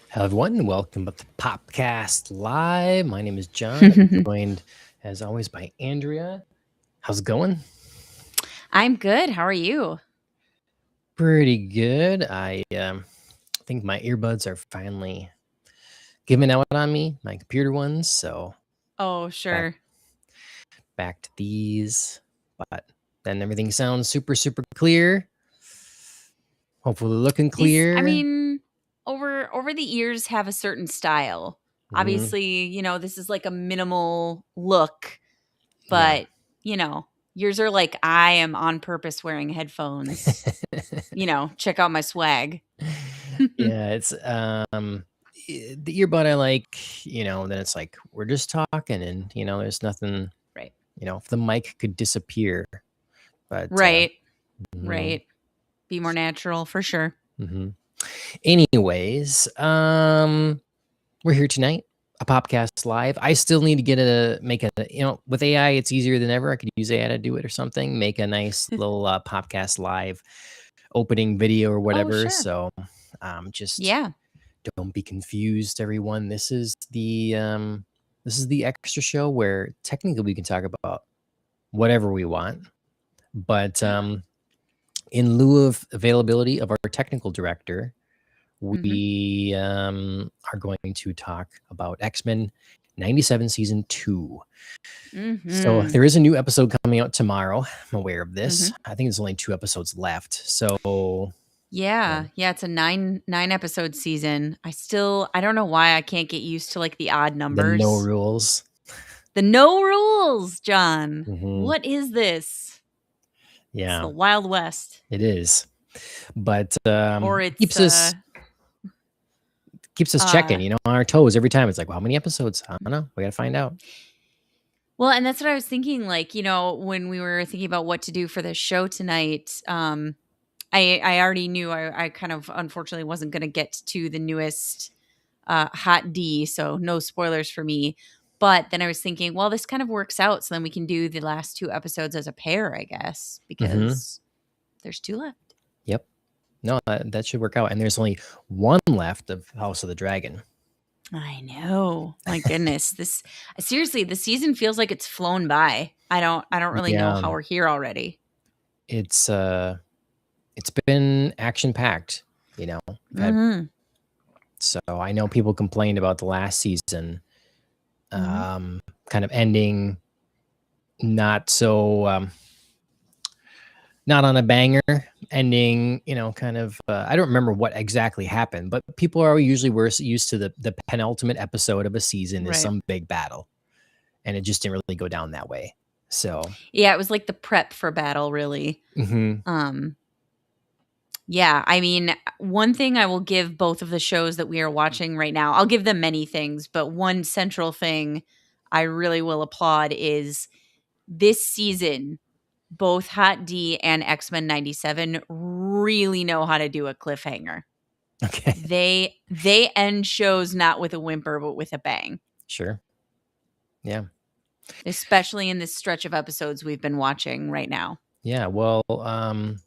Hello, everyone. Welcome to Popcast Live. My name is John. I'm joined, as always, by Andrea. How's it going? I'm good. How are you? Pretty good. I think my earbuds are finally giving out on me, my computer ones. So Oh, sure. back to these. But then everything sounds super, super clear. Hopefully looking clear. I mean, over the ears have a certain style. Obviously, this is like a minimal look, but yours are like I am on purpose wearing headphones. Check out my swag. Yeah, it's the earbud I like, then it's like we're just talking and there's nothing, Right. if the mic could disappear. But Right. Be more natural for sure. Anyways, we're here tonight, a Popcast Live. I still need to make a, with AI, it's easier than ever. I could use AI to do it or something, make a nice little Popcast Live opening video or whatever. Sure. So don't be confused, everyone. This is the extra show where technically we can talk about whatever we want, but in lieu of availability of our technical director, we are going to talk about X-Men 97 season 2. So there is a new episode coming out tomorrow. I'm aware of this. I think there's only 2 episodes left. So yeah, it's a 9 episode season. I don't know why I can't get used to like the odd numbers. The no rules. The no rules, John. What is this? Yeah. It's the Wild West. It is. But or it keeps us checking, on our toes every time. It's like, well, how many episodes? I don't know. We got to find out. Well, and that's what I was thinking. Like, when we were thinking about what to do for this show tonight, I already knew I kind of unfortunately wasn't going to get to the newest Hot D, so no spoilers for me. But then I was thinking, well, this kind of works out, so then we can do the last 2 episodes as a pair, I guess, because there's 2 left. Yep. No, that should work out. And there's only 1 left of House of the Dragon. I know. My goodness. Seriously, the season feels like it's flown by. I don't really know how we're here already. It's been action packed, So I know people complained about the last season kind of ending not so not on a banger, ending, kind of I don't remember what exactly happened, but people are usually used to the penultimate episode of a season is some big battle, and it just didn't really go down that way. So yeah, it was like the prep for battle, really. Yeah, I mean, one thing I will give both of the shows that we are watching right now, I'll give them many things, but one central thing I really will applaud is this season, both Hot D and X-Men 97 really know how to do a cliffhanger. Okay. They end shows not with a whimper, but with a bang. Sure. Yeah. Especially in this stretch of episodes we've been watching right now. Yeah, well, I'm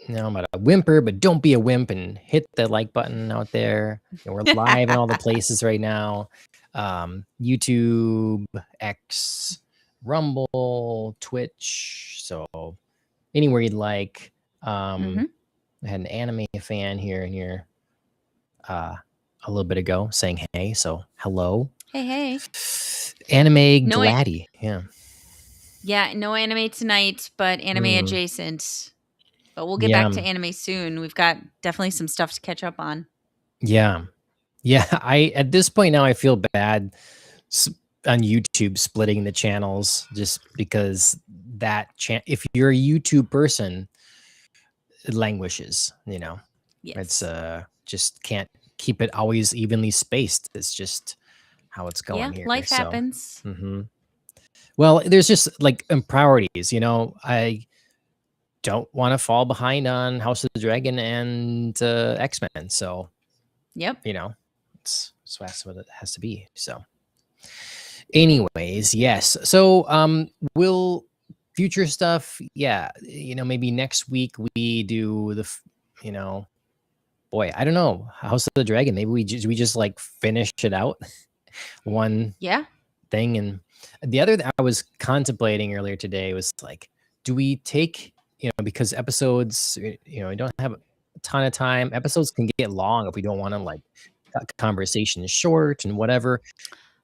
not a whimper, but don't be a wimp and hit the like button out there. We're live in all the places right now. YouTube, X, Rumble, Twitch. So anywhere you'd like. I had an anime fan here a little bit ago saying hey. So hello. Hey. Anime Gladdy. Yeah, no anime tonight, but anime adjacent. But we'll get back to anime soon. We've got definitely some stuff to catch up on. Yeah. I at this point now I feel bad on YouTube splitting the channels just because if you're a YouTube person, it languishes, you know. It's Yes. just can't keep it always evenly spaced. It's just how it's Yeah, going here. life So, happens. mhm. Well, there's just like priorities, you know. I don't want to fall behind on House of the Dragon and X-Men. So, Yep. you know, that's what it has to be. So, anyways, yes. So, will future stuff, yeah, you know, maybe next week we do you know, boy, I don't know, House of the Dragon. Maybe we just like finish it out one Yeah. thing. And the other thing I was contemplating earlier today was like, do we take, you know, because episodes, you know, we don't have a ton of time. Episodes can get long if we don't want to like cut conversations short and whatever.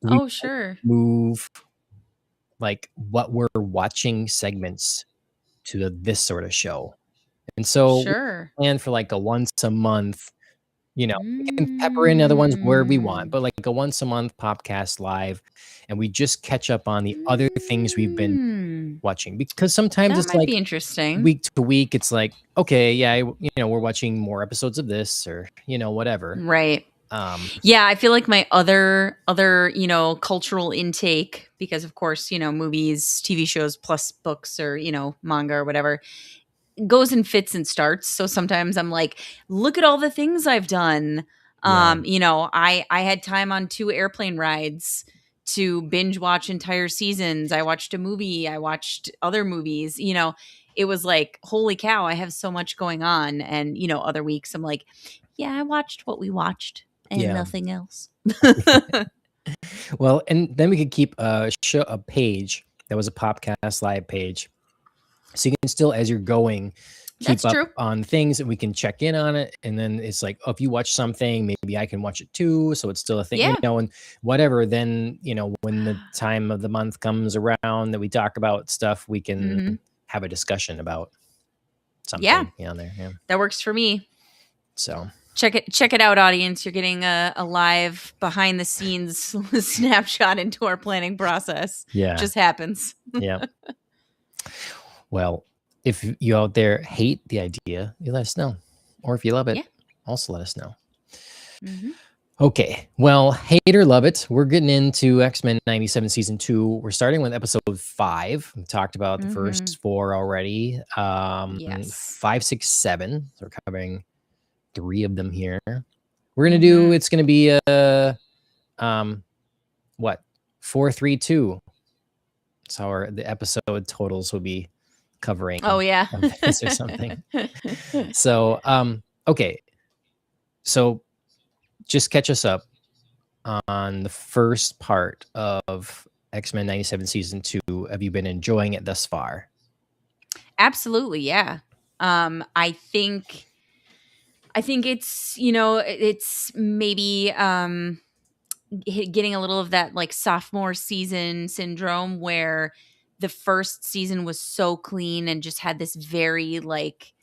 Do we Oh, sure. move like what we're watching segments to this sort of show? And so we Sure. plan for like a once a month, you know, we can pepper in other ones where we want, Mm. but like a once a month podcast live, and we just catch up on the other things we've been Mm. watching. Because sometimes That it's might like be interesting. week to week, it's like, okay, yeah, you know, we're watching more episodes of this or, you know, whatever. Right. Um, Yeah, I feel like my other, cultural intake, because of course, movies, TV shows plus books or, manga or whatever, goes in fits and starts. So sometimes I'm like, look at all the things I've done. yeah, I had time on 2 airplane rides to binge watch entire seasons. I watched a movie, I watched other movies, it was like, holy cow, I have so much going on. And, other weeks I'm like, yeah, I watched what we watched and yeah. nothing else. Well, and then we could keep a page that was a podcast live page. So you can still, as you're going, keep That's up true. on things and we can check in on it. And then it's like, oh, if you watch something, maybe I can watch it too. So it's still a thing, you Yeah. know, and whatever. Then, you know, when the time of the month comes around that we talk about stuff, we can Mhm. have a discussion about Yeah, something, yeah, there. Yeah. that works for me. So, Check it out, audience. You're getting a live behind the scenes snapshot into our planning process. yeah. Just happens. Yeah. Well, if you out there hate the idea, you let us know. Or if you love it, Yeah. also let us know. Mhm. Okay. Well, hate or love it, we're getting into X-Men 97 season 2. We're starting with episode 5. We talked about the Mhm. first 4 already. Yes. 5, 6, 7. So we're covering 3 of them here. We're going to do, Mhm. it's going to be a what? 4, 3, 2. So the episode totals will be covering Oh, yeah. of this or something. So, okay. So just catch us up on the first part of X-Men 97 season 2. Have you been enjoying it thus far? Absolutely, yeah. I think it's maybe getting a little of that like sophomore season syndrome where the first season was so clean and just had this very like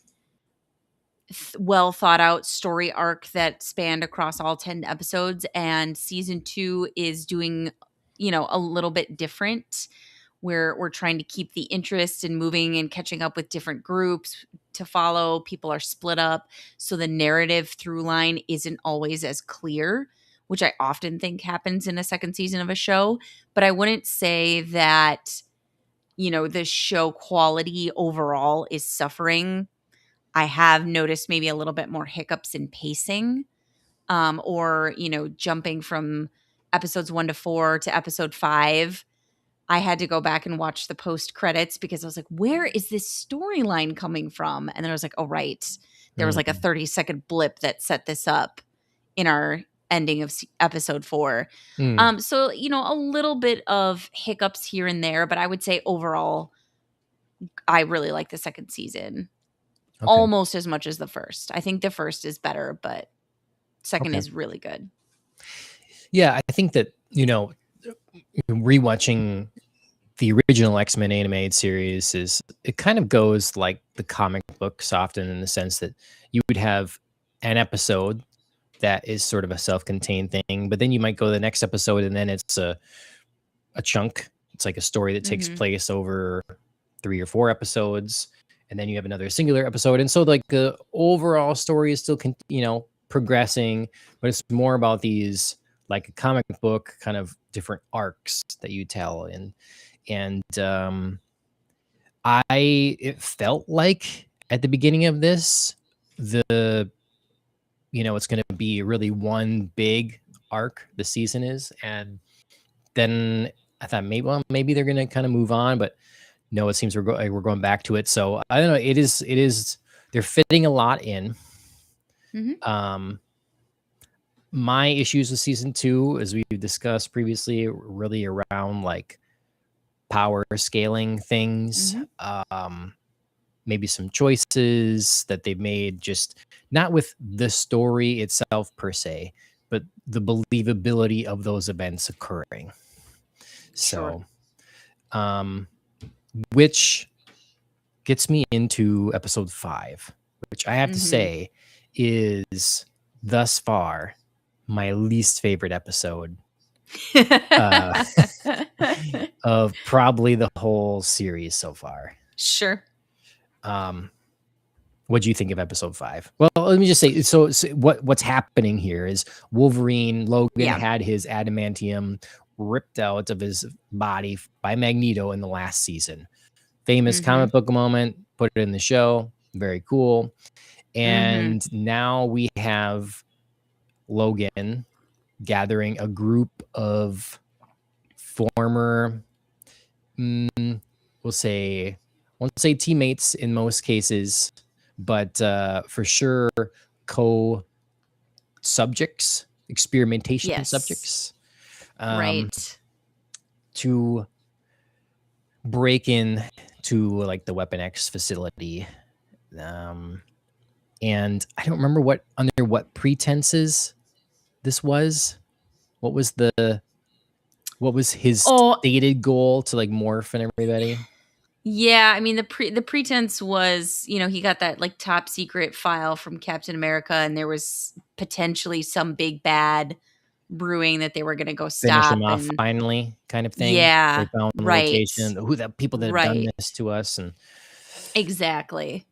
well thought out story arc that spanned across all 10 episodes, and season 2 is doing a little bit different, where we're trying to keep the interest in moving and catching up with different groups to follow. People are split up, so the narrative through line isn't always as clear, which I often think happens in a second season of a show. But I wouldn't say that the show quality overall is suffering. I have noticed maybe a little bit more hiccups in pacing, or jumping from episodes 1 to 4 to episode 5. I had to go back and watch the post credits because I was like, where is this storyline coming from? And then I was like, oh, right. There was like a Mm, 30-second blip that set this up in our ending of episode 4. mm, So, a little bit of hiccups here and there, but I would say overall, I really like the second season okay. almost as much as the first. I think the first is better, but second Okay. is really good. Yeah, I think that, you know, rewatching the original X-Men animated series it kind of goes like the comic books often, in the sense that you would have an episode that is sort of a self-contained thing, but then you might go to the next episode and then it's a chunk. It's like a story that takes Mhm. place over 3 or 4 episodes, and then you have another singular episode. And so like the overall story is still, progressing, but it's more about these like a comic book kind of different arcs that you tell. And it felt like at the beginning of this, it's going to be really one big arc the season is. And then I thought maybe they're going to kind of move on, but no, it seems we're going back to it. So I don't know. It is they're fitting a lot in. Mhm. My issues with season 2, as we've discussed previously, really around like power scaling things. Maybe some choices that they've made, just not with the story itself per se, but the believability of those events occurring. Sure. So, which gets me into episode 5, which I have to say is thus far my least favorite episode of probably the whole series so far. Sure. What do you think of episode 5? Well, let me just say, so what's happening here is Logan had his adamantium ripped out of his body by Magneto in the last season. Famous comic book moment, put it in the show. Very cool. And now we have Logan gathering a group of former, won't say teammates in most cases, but for sure co-subjects, experimentation subjects, right, to break in to like the Weapon X facility. And I don't remember under what pretenses this was. What was his stated goal to like morph and everybody? Yeah, I mean the pretense was, he got that like top secret file from Captain America, and there was potentially some big bad brewing that they were going to go Finish stop him off finally, kind of thing. Yeah, They found the location, the people that have done this to us, and exactly.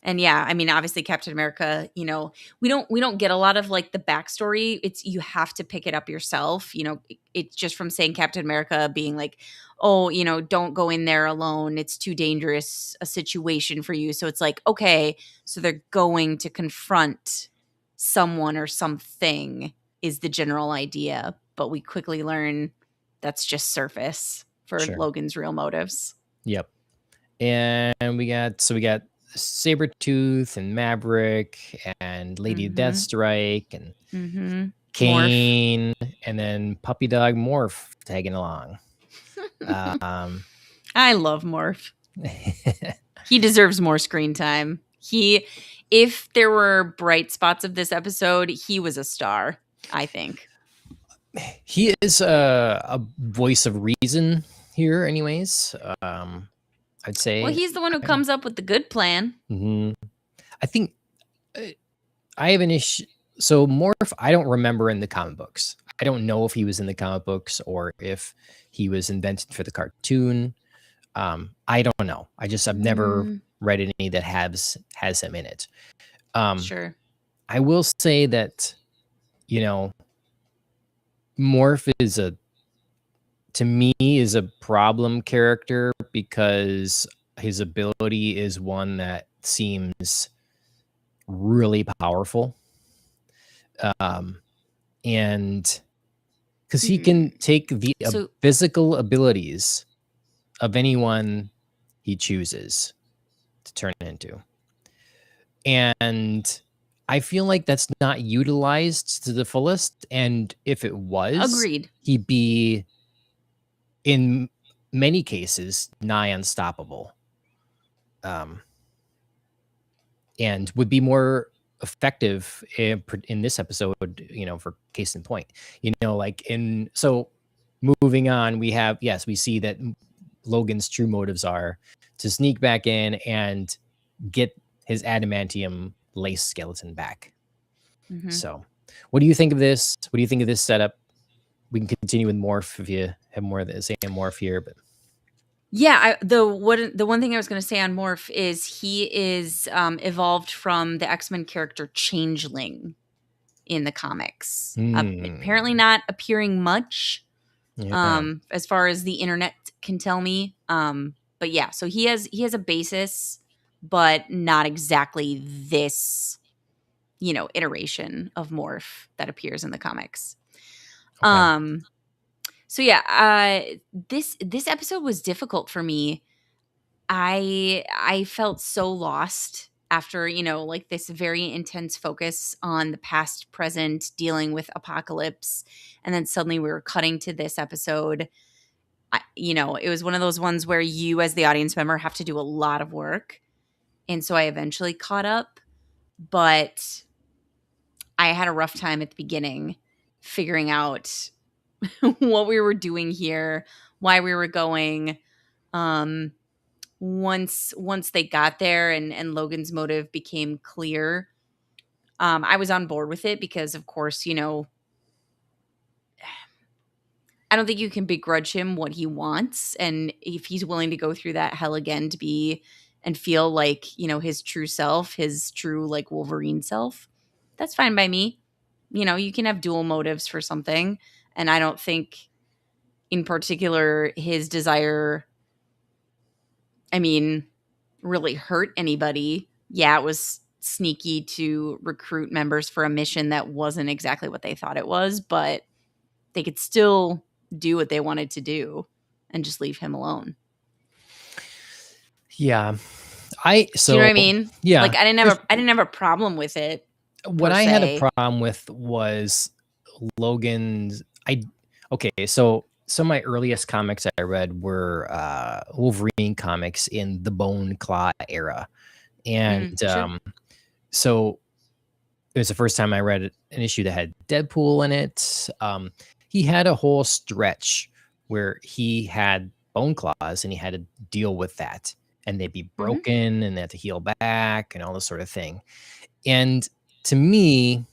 And yeah, I mean, obviously Captain America, we don't get a lot of like the backstory. You have to pick it up yourself. It's just from saying Captain America being like, oh, don't go in there alone. It's too dangerous a situation for you. So it's like, okay, so they're going to confront someone or something is the general idea. But we quickly learn that's just surface for Logan's real motives. Yep. And we got Sabretooth and Maverick and Lady Deathstrike and Kane, Morph. And then Puppy Dog Morph tagging along. I love Morph. He deserves more screen time. If there were bright spots of this episode, he was a star, I think. He is a voice of reason here anyways. I'd say. Well, he's the one who comes up with the good plan. I think I have an issue. So Morph, I don't remember in the comic books. I don't know if he was in the comic books or if he was invented for the cartoon. I don't know. I've never read any that has him in it. Sure. I will say that, Morph to me is a problem character because his ability is one that seems really powerful. And because he can take the physical abilities of anyone he chooses to turn into. And I feel like that's not utilized to the fullest. And if it was, agreed, he'd be, in many cases, nigh unstoppable. And would be more effective in this episode, for case in point. So moving on, we see that Logan's true motives are to sneak back in and get his adamantium lace skeleton back. So what do you think of this? What do you think of this setup? We can continue with Morph if you have more to say on Morph here, but Yeah, the one thing I was gonna say on Morph is he is, evolved from the X-Men character Changeling in the comics. Apparently Hmm. not appearing much, Yeah. as far as the internet can tell me. But yeah, so he has a basis, but not exactly this, iteration of Morph that appears in the comics. Okay. Um, so yeah, this episode was difficult for me. I felt so lost after, like this very intense focus on the past, present, dealing with apocalypse, and then suddenly we were cutting to this episode. It was one of those ones where you as the audience member have to do a lot of work. And so I eventually caught up, but I had a rough time at the beginning figuring out what we were doing here, why we were going. Um once they got there and Logan's motive became clear, I was on board with it because of course, I don't think you can begrudge him what he wants, and if he's willing to go through that hell again to be and feel like, his true self, his true like Wolverine self, that's fine by me. You can have dual motives for something, and I don't think in particular his desire, I mean, really hurt anybody. Yeah, it was sneaky to recruit members for a mission that wasn't exactly what they thought it was, but they could still do what they wanted to do and just leave him alone. Yeah. Do you know So what I mean? yeah. Like I didn't have a problem with it What per I had a se. problem with was Logan's. Okay, so some of my earliest comics I read were Wolverine comics in the Bone Claw era, and Sure. so it was the first time I read an issue that had Deadpool in it. He had a whole stretch where he had bone claws and he had to deal with that, and they'd be Mhm. broken and they had to heal back and all this sort of thing. And to me,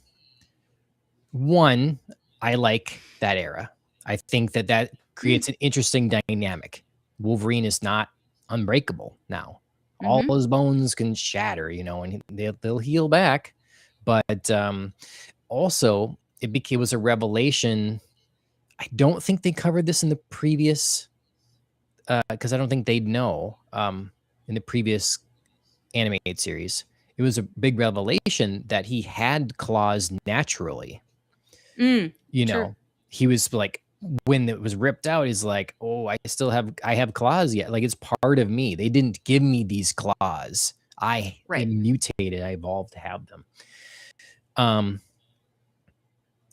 one, I like that era. I think that Mm. creates an interesting dynamic. Wolverine is not unbreakable now. All Mhm. his bones can shatter, and they'll heal back. But also, it was a revelation. I don't think they covered this in the previous, because I don't think they'd know in the previous animated series. It was a big revelation that he had claws naturally. Mm. you Sure. know he was like, when it was ripped out, he's like, oh, I have claws yet, like it's part of me. They didn't give me these claws. I Right. am mutated, I evolved to have them. um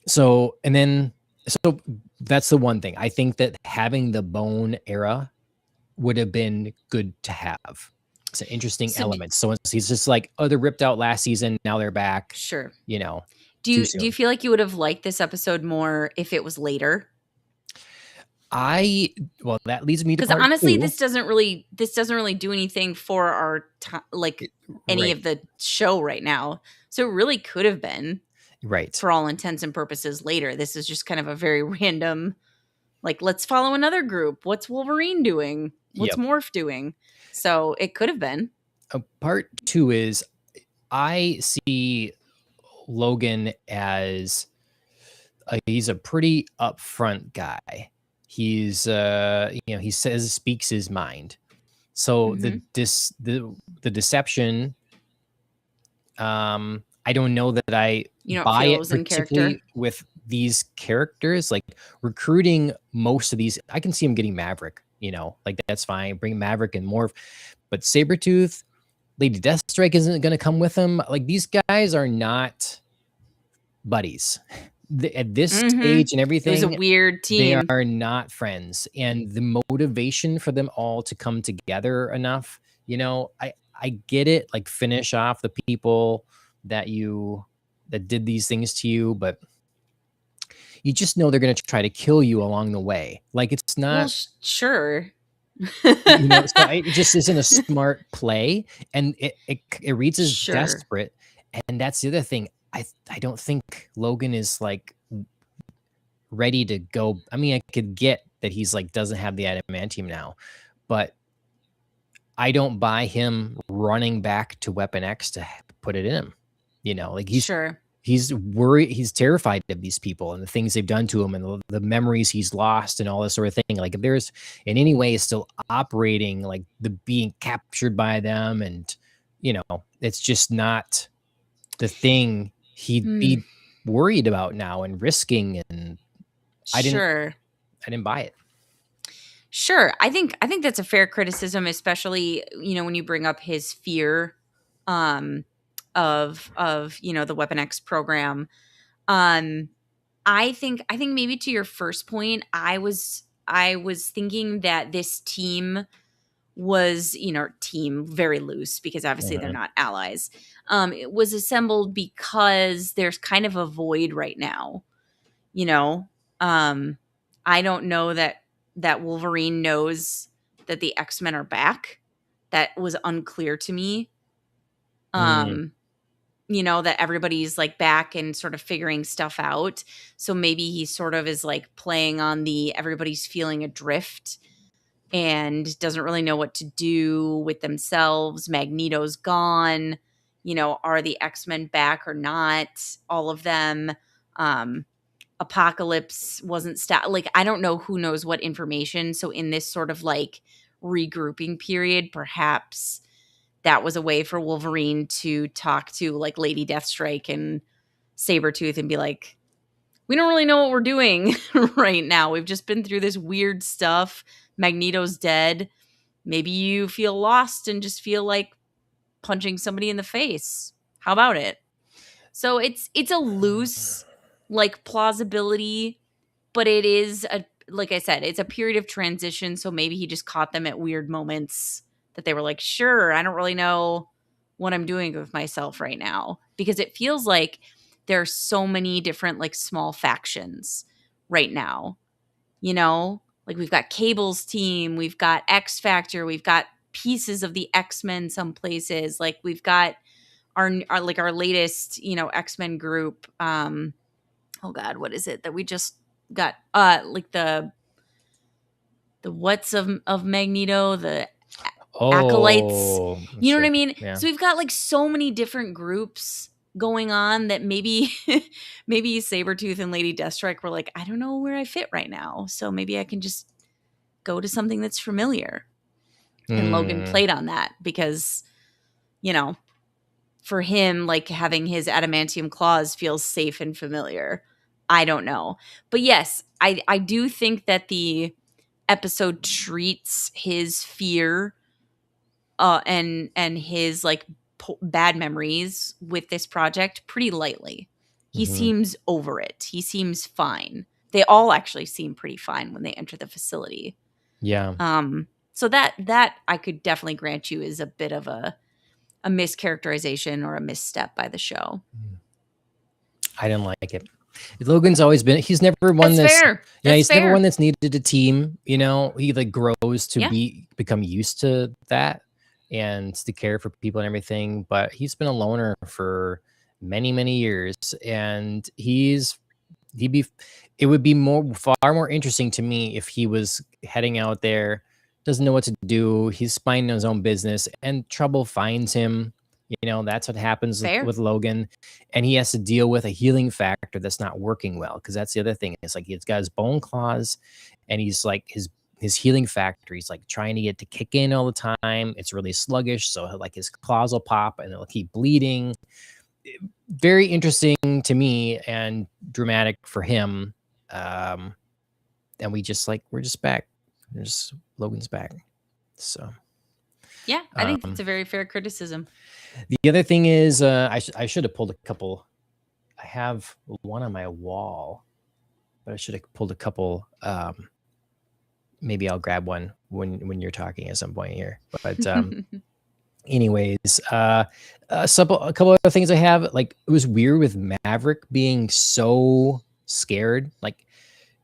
so and then so that's the one thing I think that having the bone era would have been good to have. It's an interesting So element. So he's just like, oh, they're ripped out last season, now they're back, sure. you know Do too you soon. feel like you would have liked this episode more if it was later? I Well, that leads me to Because part honestly, two. this doesn't really do anything for our like any Right. of the show right now. So it really could have been, Right. for all intents and purposes, later. This is just kind of a very random, like, let's follow another group. What's Wolverine doing? What's Yep. Morph doing? So it could have been. Part two is, I see Logan as he's a pretty upfront guy. He's he speaks his mind. So Mm-hmm. the deception, I don't know that I You know, it buy it feels in character. particularly with these characters. Like recruiting most of these, I can see him getting Maverick, like that's fine. Bring Maverick and Morph, but Sabretooth, Lady Deathstrike isn't going to come with him. Like these guys are not buddies. At this Mm-hmm. stage and It was a everything, weird they team. are not friends. And the motivation for them all to come together enough, I get it. Like finish off the people that did these things to you, but you just know they're going to try to kill you along the way. Like it's Well, not, sure. so it just isn't a smart play, and it reads as Sure. desperate. And that's the other thing. I don't think Logan is like ready to go. I mean, I could get that he's like doesn't have the adamantium now, but I don't buy him running back to Weapon X to put it in him. You know, like Sure. he's worried, he's terrified of these people and the things they've done to him and the memories he's lost and all this sort of thing. Like if there's in any way still operating like the being captured by them, and you know, it's just not the thing he'd Hmm. be worried about now and risking. And I Sure. didn't buy it. Sure. I think that's a fair criticism, especially, when you bring up his fear um of the Weapon X program. Um I think maybe to your first point, I was thinking that this team was, team very loose because obviously they're Mhm. not allies. It was assembled because there's kind of a void right now, you know. Um I don't know that Wolverine knows that the X-Men are back. That was unclear to me. Mm, Um that everybody's like back and sort of figuring stuff out. So maybe he sort of is like playing on the everybody's feeling adrift and doesn't really know what to do with themselves. Magneto's gone. Are the X-Men back or not? All of them. Um, Apocalypse wasn't like, I don't know who knows what information. So in this sort of like regrouping period, perhaps that was a way for Wolverine to talk to like Lady Deathstrike and Sabretooth and be like, we don't really know what we're doing right now. We've just been through this weird stuff. Magneto's dead. Maybe you feel lost and just feel like punching somebody in the face. How about it? So it's a loose like plausibility, but it is a, like I said, it's a period of transition, so maybe he just caught them at weird moments that they were like, "Sure, I don't really know what I'm doing with myself right now," because it feels like there are so many different like small factions right now, you know? Like we've got Cable's team, we've got X Factor, we've got pieces of the X-Men some places. Like we've got our latest, X-Men group. Oh god, what is it that we just got? Like the what's of Magneto, the acolytes. oh, You know what I sure. mean? Yeah. So we've got like so many different groups going on that maybe maybe Sabretooth and Lady Deathstrike were like, I don't know where I fit right now. So maybe I can just go to something that's familiar. And Logan Mm, played on that because, you know, for him, like having his adamantium claws feels safe and familiar. I don't know. But yes, I do think that the episode treats his fear and his like bad memories with this project pretty lightly. He mhm. seems over it. He seems fine. They all actually seem pretty fine when they enter the facility. Yeah. So that I could definitely grant you is a bit of a mischaracterization or a misstep by the show. I didn't like it. Logan's always been, he's never one That's that's, fair. yeah, That's he's never one fair. that's needed a team, you know. He like grows to Yeah. become used to that and to care for people and everything, but he's been a loner for many, many years. And he'd be, it would be far more interesting to me if he was heading out there, doesn't know what to do, he's minding his own business and trouble finds him. You know, that's what happens Fair. with Logan, and he has to deal with a healing factor that's not working well, because that's the other thing. It's like he's got his bone claws, and he's like his healing factor, he's like trying to get to kick in all the time. It's really sluggish, so like his claws will pop and it'll keep bleeding. Very interesting to me and dramatic for him. Um, and we're just back. There's Logan's back. So Yeah, I think that's um, a very fair criticism. the other thing is, I should have pulled a couple. I have one on my wall, but I should have pulled a couple. Maybe I'll grab one when you're talking at some point here. But anyways, a couple other things I have. Like it was weird with Maverick being so scared. Like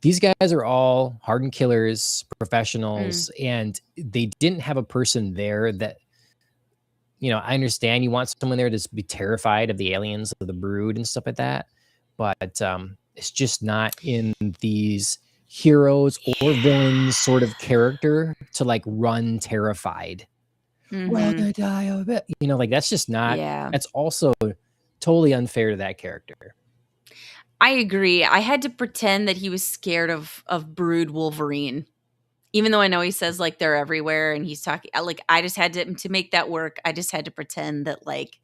these guys are all hardened killers, Mm, professionals, and they didn't have a person there that, you know, I understand you want someone there to be terrified of the aliens, of the brood and stuff like that, but it's just not in these heroes or villains yeah. sort of character to like run terrified. Mhm. Wanna die a bit. You know, like, that's just not Yeah. that's also totally unfair to that character. I agree. I had to pretend that he was scared of Brood Wolverine. Even though I know he says, like, they're everywhere and he's talking like, I just had to make that work, I just had to pretend that, like,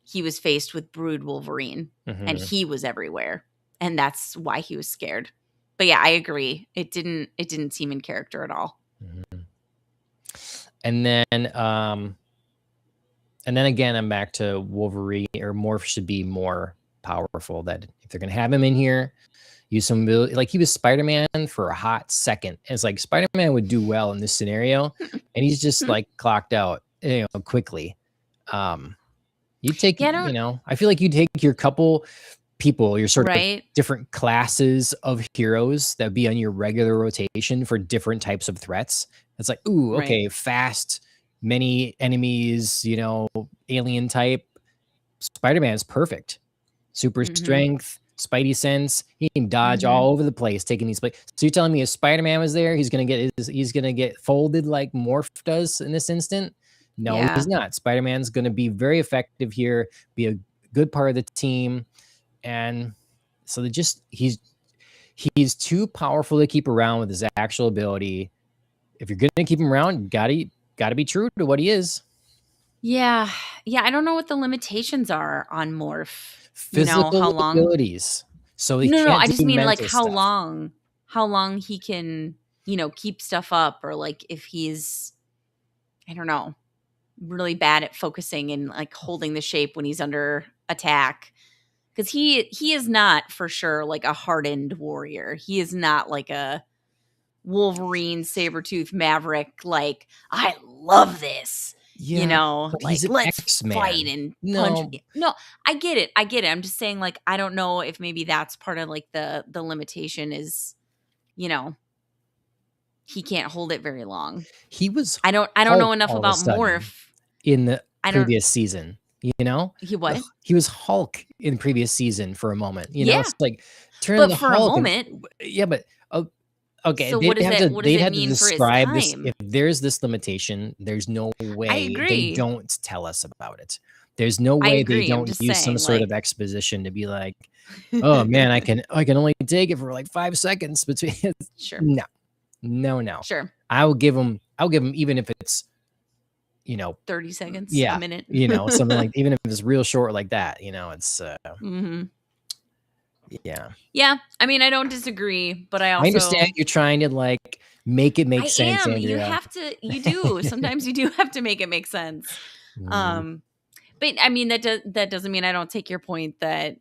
he was faced with Brood Wolverine and Mhm, he was everywhere, and that's why he was scared. But yeah, I agree. It didn't seem in character at all. mhm. And then, and then again, I'm back to Wolverine or Morph should be more powerful. That if they're gonna have him in here, use some ability. Like he was Spider-Man for a hot second. And it's like Spider-Man would do well in this scenario, and he's just like clocked out, quickly. Um, you take, Yeah, I don't I feel like you take your couple people, your sort of right, different classes of heroes that be on your regular rotation for different types of threats. It's like, ooh, right. okay, fast, many enemies, alien type. Spider-Man is perfect. Super Mhm, strength, spidey sense. He can dodge mhm. all over the place, taking these. So you're telling me if Spider-Man was there, he's gonna get folded like Morph does in this instant? No, he's Yeah. not. Spider-Man's gonna be very effective here, be a good part of the team, and so they just he's too powerful to keep around with his actual ability. If you're gonna keep him around, you gotta be true to what he is. Yeah. Yeah, I don't know what the limitations are on Morph. How Physical long abilities. So he No, can't I do just mean, like, mental stuff. how long he can, keep stuff up or, like, if he's, I don't know, really bad at focusing and, like, holding the shape when he's under attack. Because he is not for sure, like, a hardened warrior. He is not like a Wolverine, Sabretooth, Maverick, like, "I love this," Yeah, but he's like, an "Let's fight X-Man. and punch." No, No, I get it. I'm just saying, like, I don't know if maybe that's part of, like, the limitation is, you know, he can't hold it very long. he was I don't know Hulk enough all of a about sudden Morph. in the I don't previous season, you know? He The what? He was Hulk in previous season for a moment, Yeah, It's like, turn but into for a Hulk and moment. yeah, but, oh, okay, So what does they'd it have to mean for his describe this. If time? there's this limitation, there's no I way they agree. don't tell us about it. There's no I way they agree. I'm don't just use some saying, sort of like exposition to be like, "Oh, man, I can only take it for, like, 5 seconds between." Sure, No. No, no. sure. I'll give him even if it's, 30 seconds, a yeah, minute. something like even if it's real short like that, Mhm. yeah. Yeah, I mean, I don't disagree, but I understand you're trying to, like, make it make I sense, am. You Andrea. have to you do. Sometimes you do have to make it make sense. Mhm, Um, but I mean, that doesn't mean I don't take your point that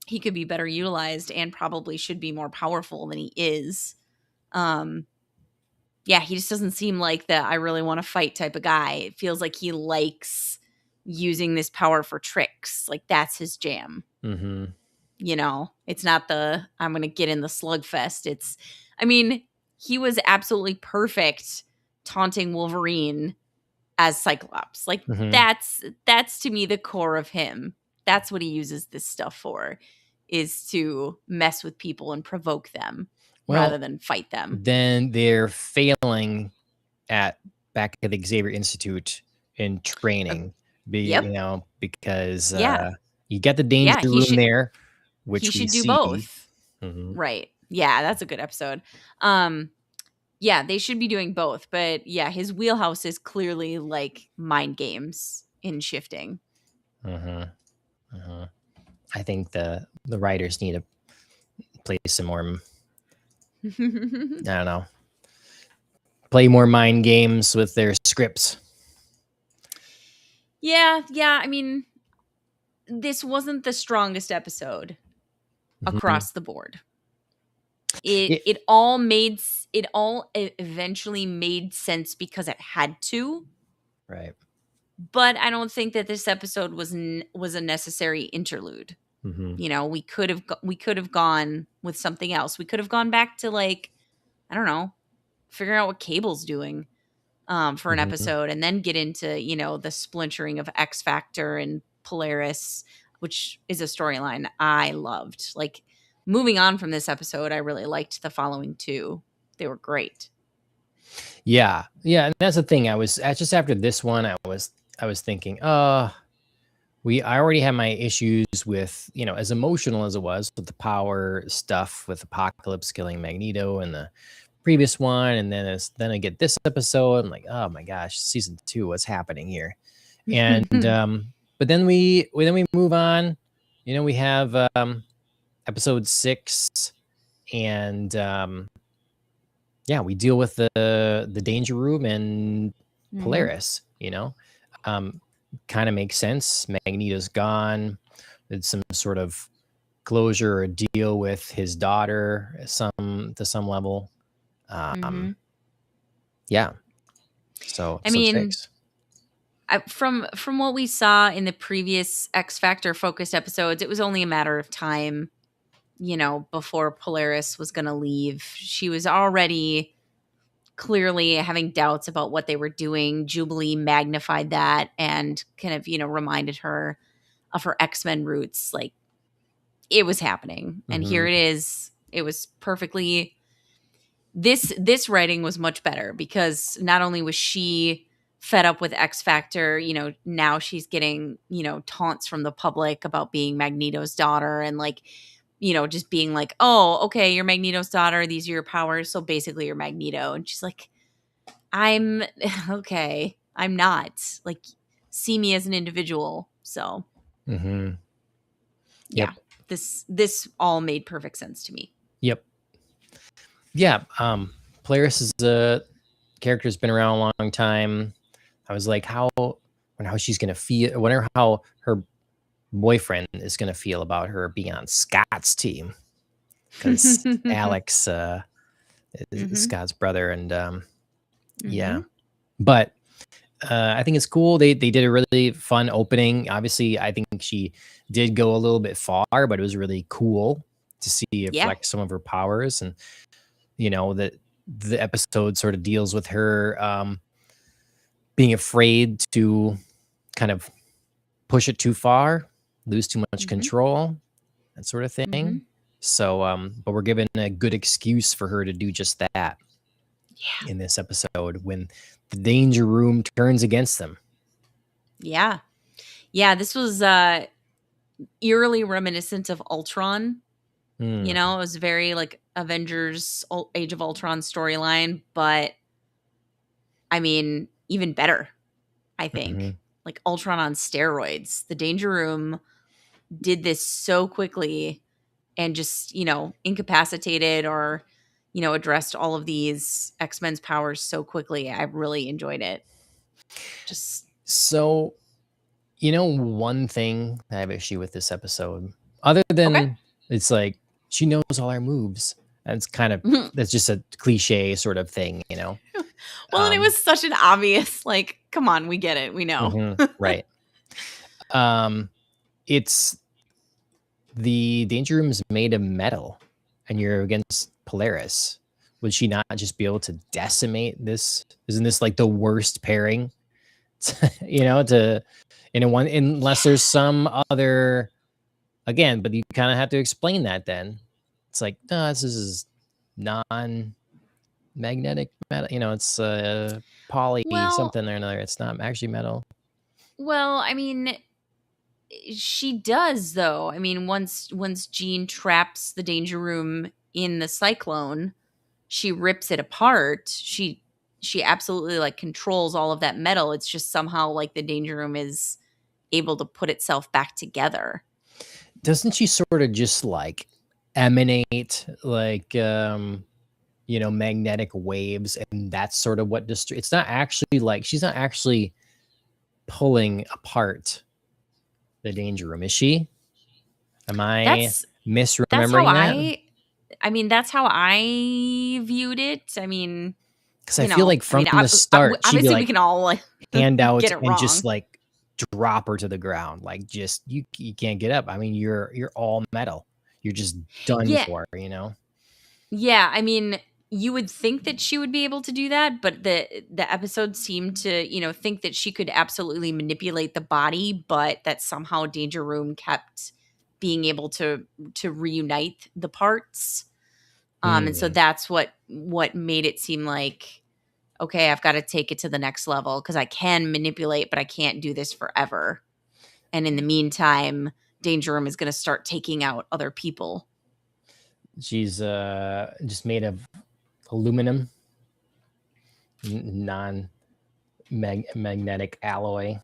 he could be better utilized and probably should be more powerful than he is. Um, yeah, he just doesn't seem like the "I really wanna fight" type of guy. It feels like he likes using this power for tricks, like, that's his jam. mhm. It's not the I'm gonna get in the slugfest. I mean, he was absolutely perfect taunting Wolverine as Cyclops. Like Mhm. that's to me the core of him. That's what he uses this stuff for, is to mess with people and provoke them rather Well, than fight them. then they're failing at back at the Xavier Institute in Uh, training, yep. because, Yeah. you get the danger Yeah, room there, he which we should do see. both. Mhm, Right. Yeah, that's a good episode. Um Yeah, they should be doing both, but yeah, his wheelhouse is clearly like mind games in shifting. mhm, mhm. I think the writers need to play some more, I don't know, play more mind games with their scripts. Yeah, yeah, I mean, this wasn't the strongest episode Mhm. across the board. It It it all made s- it all eventually made sense because it had to, right. but I don't think that this episode was a necessary interlude. Mhm, We could have gone with something else. We could have gone back to, like, I don't know, figuring out what Cable's doing for an mhm. episode, and then get into the splintering of X Factor and Polaris, which is a storyline I loved. Like, moving on from this episode, I really liked the following two. They were great. Yeah, yeah, and that's the thing. I was just after this one, I was thinking, I already have my issues with, as emotional as it was with the power stuff with Apocalypse killing Magneto and the previous one, and then I get this episode. I'm like, oh my gosh, season 2, what's happening here? And but then we move on. We have episode 6, and yeah, we deal with the Danger Room and Mhm. Polaris. Um, kind of makes sense. Magneto's gone. It's some sort of closure or deal with his daughter, to some level. Um, Mhm. yeah. So I episode mean, 6. from what we saw in the previous X Factor focused episodes, it was only a matter of time, before Polaris was going to leave. She was already clearly having doubts about what they were doing. Jubilee magnified that and kind of, reminded her of her X-Men roots. Like, it was happening. And here Hmm. it is. It was perfectly this writing was much better because not only was she fed up with X Factor, now she's getting, taunts from the public about being Magneto's daughter and like, just being like, "Oh, okay, you're Magneto's daughter. These are your powers. So basically you're Magneto." And she's like, "I'm okay. I'm not. Like, see me as an individual." So, Hmm. yeah. Yep. This all made perfect sense to me. Yep. Yeah. Polaris is a character has been around a long time. I was like, wonder how she's gonna feel. I wonder how her boyfriend is gonna feel about her being on Scott's team, because Alex is Mhm. Scott's brother, and yeah. Mhm. But I think it's cool. They did a really fun opening. Obviously, I think she did go a little bit far, but it was really cool to see it Yeah. flex some of her powers, and that the episode sort of deals with her being afraid to kind of push it too far, lose too much Mhm. control, that sort of thing. Mhm. So, but we're given a good excuse for her to do just that Yeah. in this episode when the Danger Room turns against them. Yeah. Yeah, this was eerily reminiscent of Ultron. Mm, It was very like Avengers Age of Ultron storyline, but I mean, even better, I think. mhm. Like Ultron on steroids. The Danger Room did this so quickly and just, incapacitated or, addressed all of these X-Men's powers so quickly. I really enjoyed it. Just So, one thing I have issue with this episode, other okay. than it's like she knows all our moves. That's just a cliche sort of thing. Well, and it Um, was such an obvious, like, come on, we get it. We know. right. Um, it's the Danger Room is made of metal, and you're against Polaris. Would she not just be able to decimate this? Isn't this like the worst pairing? To in a one unless there's Yeah. some other again, but you kind of have to explain that then. It's like, no, this is non-magnetic metal. It's poly Well, something or another. It's not actually metal. I mean, she does though. I mean, once Jean traps the Danger Room in the cyclone, she rips it apart. She absolutely like controls all of that metal. It's just somehow like the Danger Room is able to put itself back together. Doesn't she sort of just like emanate like magnetic waves, and that's sort of what it's not actually like she's not actually pulling apart the Danger Room, is she? Am I That's that's how misremembering that? I mean, that's how I viewed it. I mean, Because I feel like I mean, from the start, she'd be obviously we like can all like hand out get it and just wrong. like drop her to the ground. Like just you can't get up. I mean, you're all metal. You're just done Yeah. for. Yeah, I mean, you would think that she would be able to do that, but the episode seemed to, think that she could absolutely manipulate the body, but that somehow Danger Room kept being able to reunite the parts. And so Hmm. that's what made it seem like, okay, I've got to take it to the next level because I can manipulate, but I can't do this forever. And in the meantime, Danger Room is going to start taking out other people. She's just made of aluminum, non-magnetic alloy.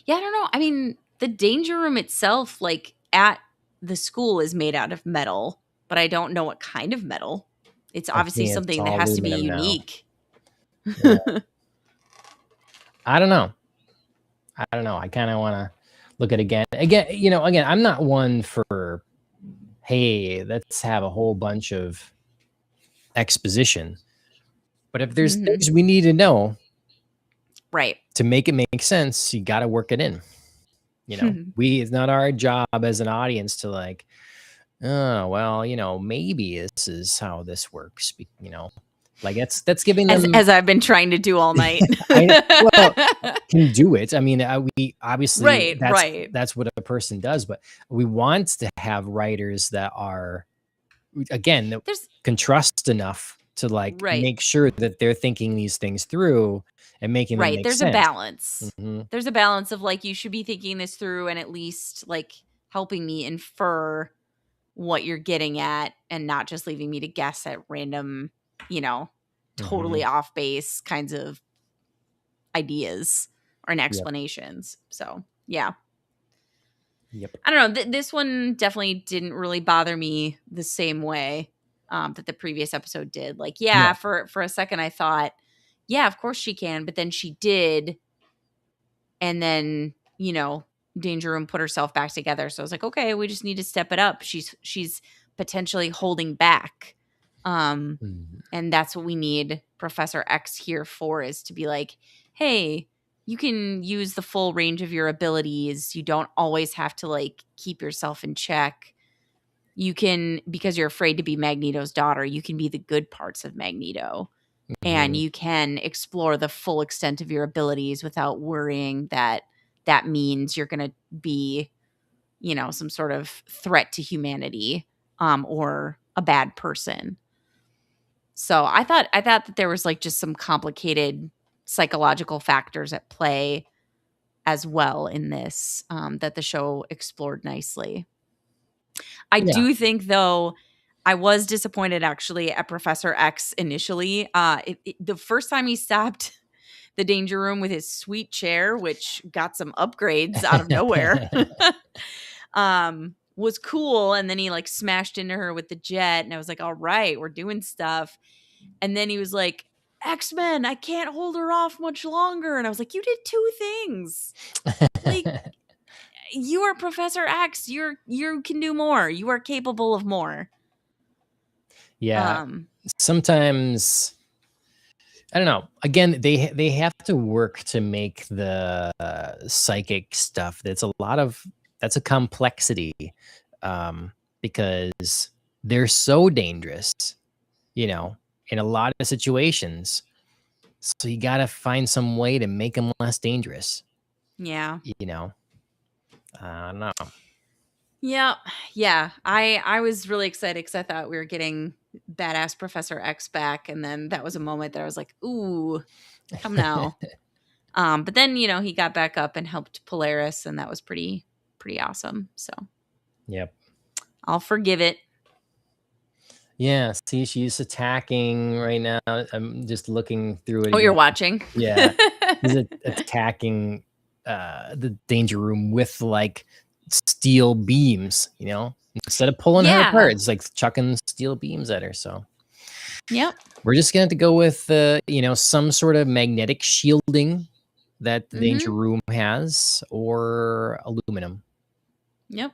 Yeah, I don't know. I mean, the Danger Room itself, like at the school, is made out of metal, but I don't know what kind of metal. It's I obviously think it's something that all has to be aluminum now. unique. Yeah. I don't know. I kind of want to look at again. Again, I'm not one for, hey, let's have a whole bunch of exposition. But if there's things we need to know, right, to make it make sense, you got to work it in. It's not our job as an audience to like, oh, well, maybe this is how this works. Like that's giving them, as I've been trying to do all night. well, can do it. I mean, we obviously right. that's what a person does, but we want to have writers that are, again, that can trust enough to like make sure that they're thinking these things through and making them make There's sense. a balance. There's a balance of like, you should be thinking this through and at least like helping me infer what you're getting at and not just leaving me to guess at random, totally off base kinds of ideas or explanations. So, yeah. Yep. I don't know. This one definitely didn't really bother me the same way that the previous episode did. Like, for a second I thought, yeah, of course she can. But then she did. And then, Danger Room put herself back together. So I was like, okay, we just need to step it up. She's potentially holding back. And that's what we need Professor X here for, is to be like, hey, you can use the full range of your abilities. You don't always have to like keep yourself in check. You can, because you're afraid to be Magneto's daughter, you can be the good parts of Magneto. And you can explore the full extent of your abilities without worrying that means you're going to be, some sort of threat to humanity, or a bad person. So I thought that there was like just some complicated psychological factors at play as well in this, that the show explored nicely. I do think, though, I was disappointed actually at Professor X initially. The first time he stopped the Danger Room with his sweet chair, which got some upgrades out of nowhere, was cool. And then he like smashed into her with the jet, and I was like, all right, we're doing stuff. And then he was like, X-Men, I can't hold her off much longer. And I was like, you did two things. Like, you are Professor X. You can do more. You are capable of more. Yeah. Sometimes, I don't know. Again, they have to work to make the psychic stuff. That's a complexity, because they're so dangerous, in a lot of situations. So you got to find some way to make them less dangerous. Yeah. I don't know. Yeah. Yeah. I was really excited because I thought we were getting badass Professor X back. And then that was a moment that I was like, ooh, come now. But then, he got back up and helped Polaris, and that was pretty awesome. So, yep. I'll forgive it. Yeah, see, she's attacking right now. I'm just looking through it. Oh, you're watching? Yeah. He's attacking the Danger Room with like steel beams, instead of pulling her apart. It's like chucking steel beams at her. So, yep. We're just going to have to go with, some sort of magnetic shielding that the Danger Room has, or aluminum. Yep.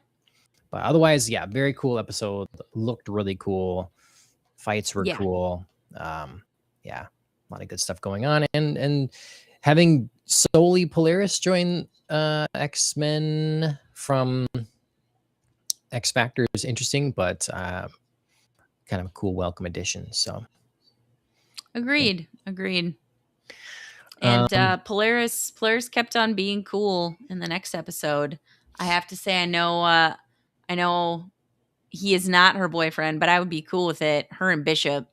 But otherwise, yeah, very cool episode. Looked really cool. Fights were cool. Yeah, a lot of good stuff going on, and having solely Polaris join X-Men from X Factor is interesting, but kind of a cool welcome addition. So, agreed. And Polaris kept on being cool in the next episode. I have to say, I know he is not her boyfriend, but I would be cool with it. Her and Bishop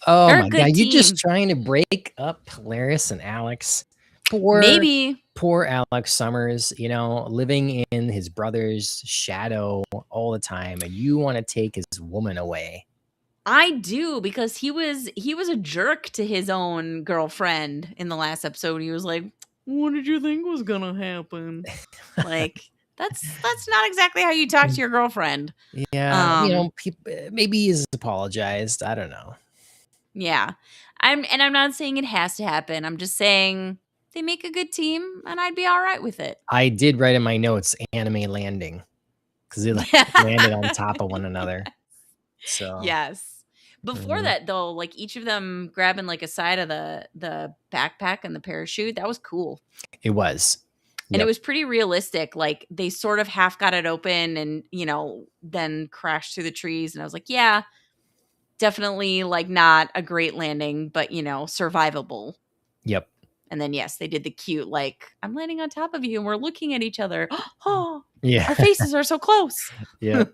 Oh They're a my god, good you're just team. trying to break up Polaris and Alex. Maybe. Poor Alex Summers, you know, living in his brother's shadow all the time, and you want to take his woman away. I do, because he was a jerk to his own girlfriend in the last episode. He was like, "What did you think was gonna happen?" Like, that's not exactly how you talk to your girlfriend. Yeah, you know, maybe he's apologized. I don't know. Yeah. I'm not saying it has to happen. I'm just saying they make a good team and I'd be all right with it. I did write in my notes anime landing because they like landed on top of one another. So Yes. Before that though, like each of them grabbing like a side of the backpack and the parachute, that was cool. it was. And it Yep. was pretty realistic. Like they sort of half got it open and, then crashed through the trees. And I was like, yeah, definitely like not a great landing, but survivable. Yep. And then yes, they did the cute like I'm landing on top of you and we're looking at each other. Oh, Yeah. our faces are so close. Yeah.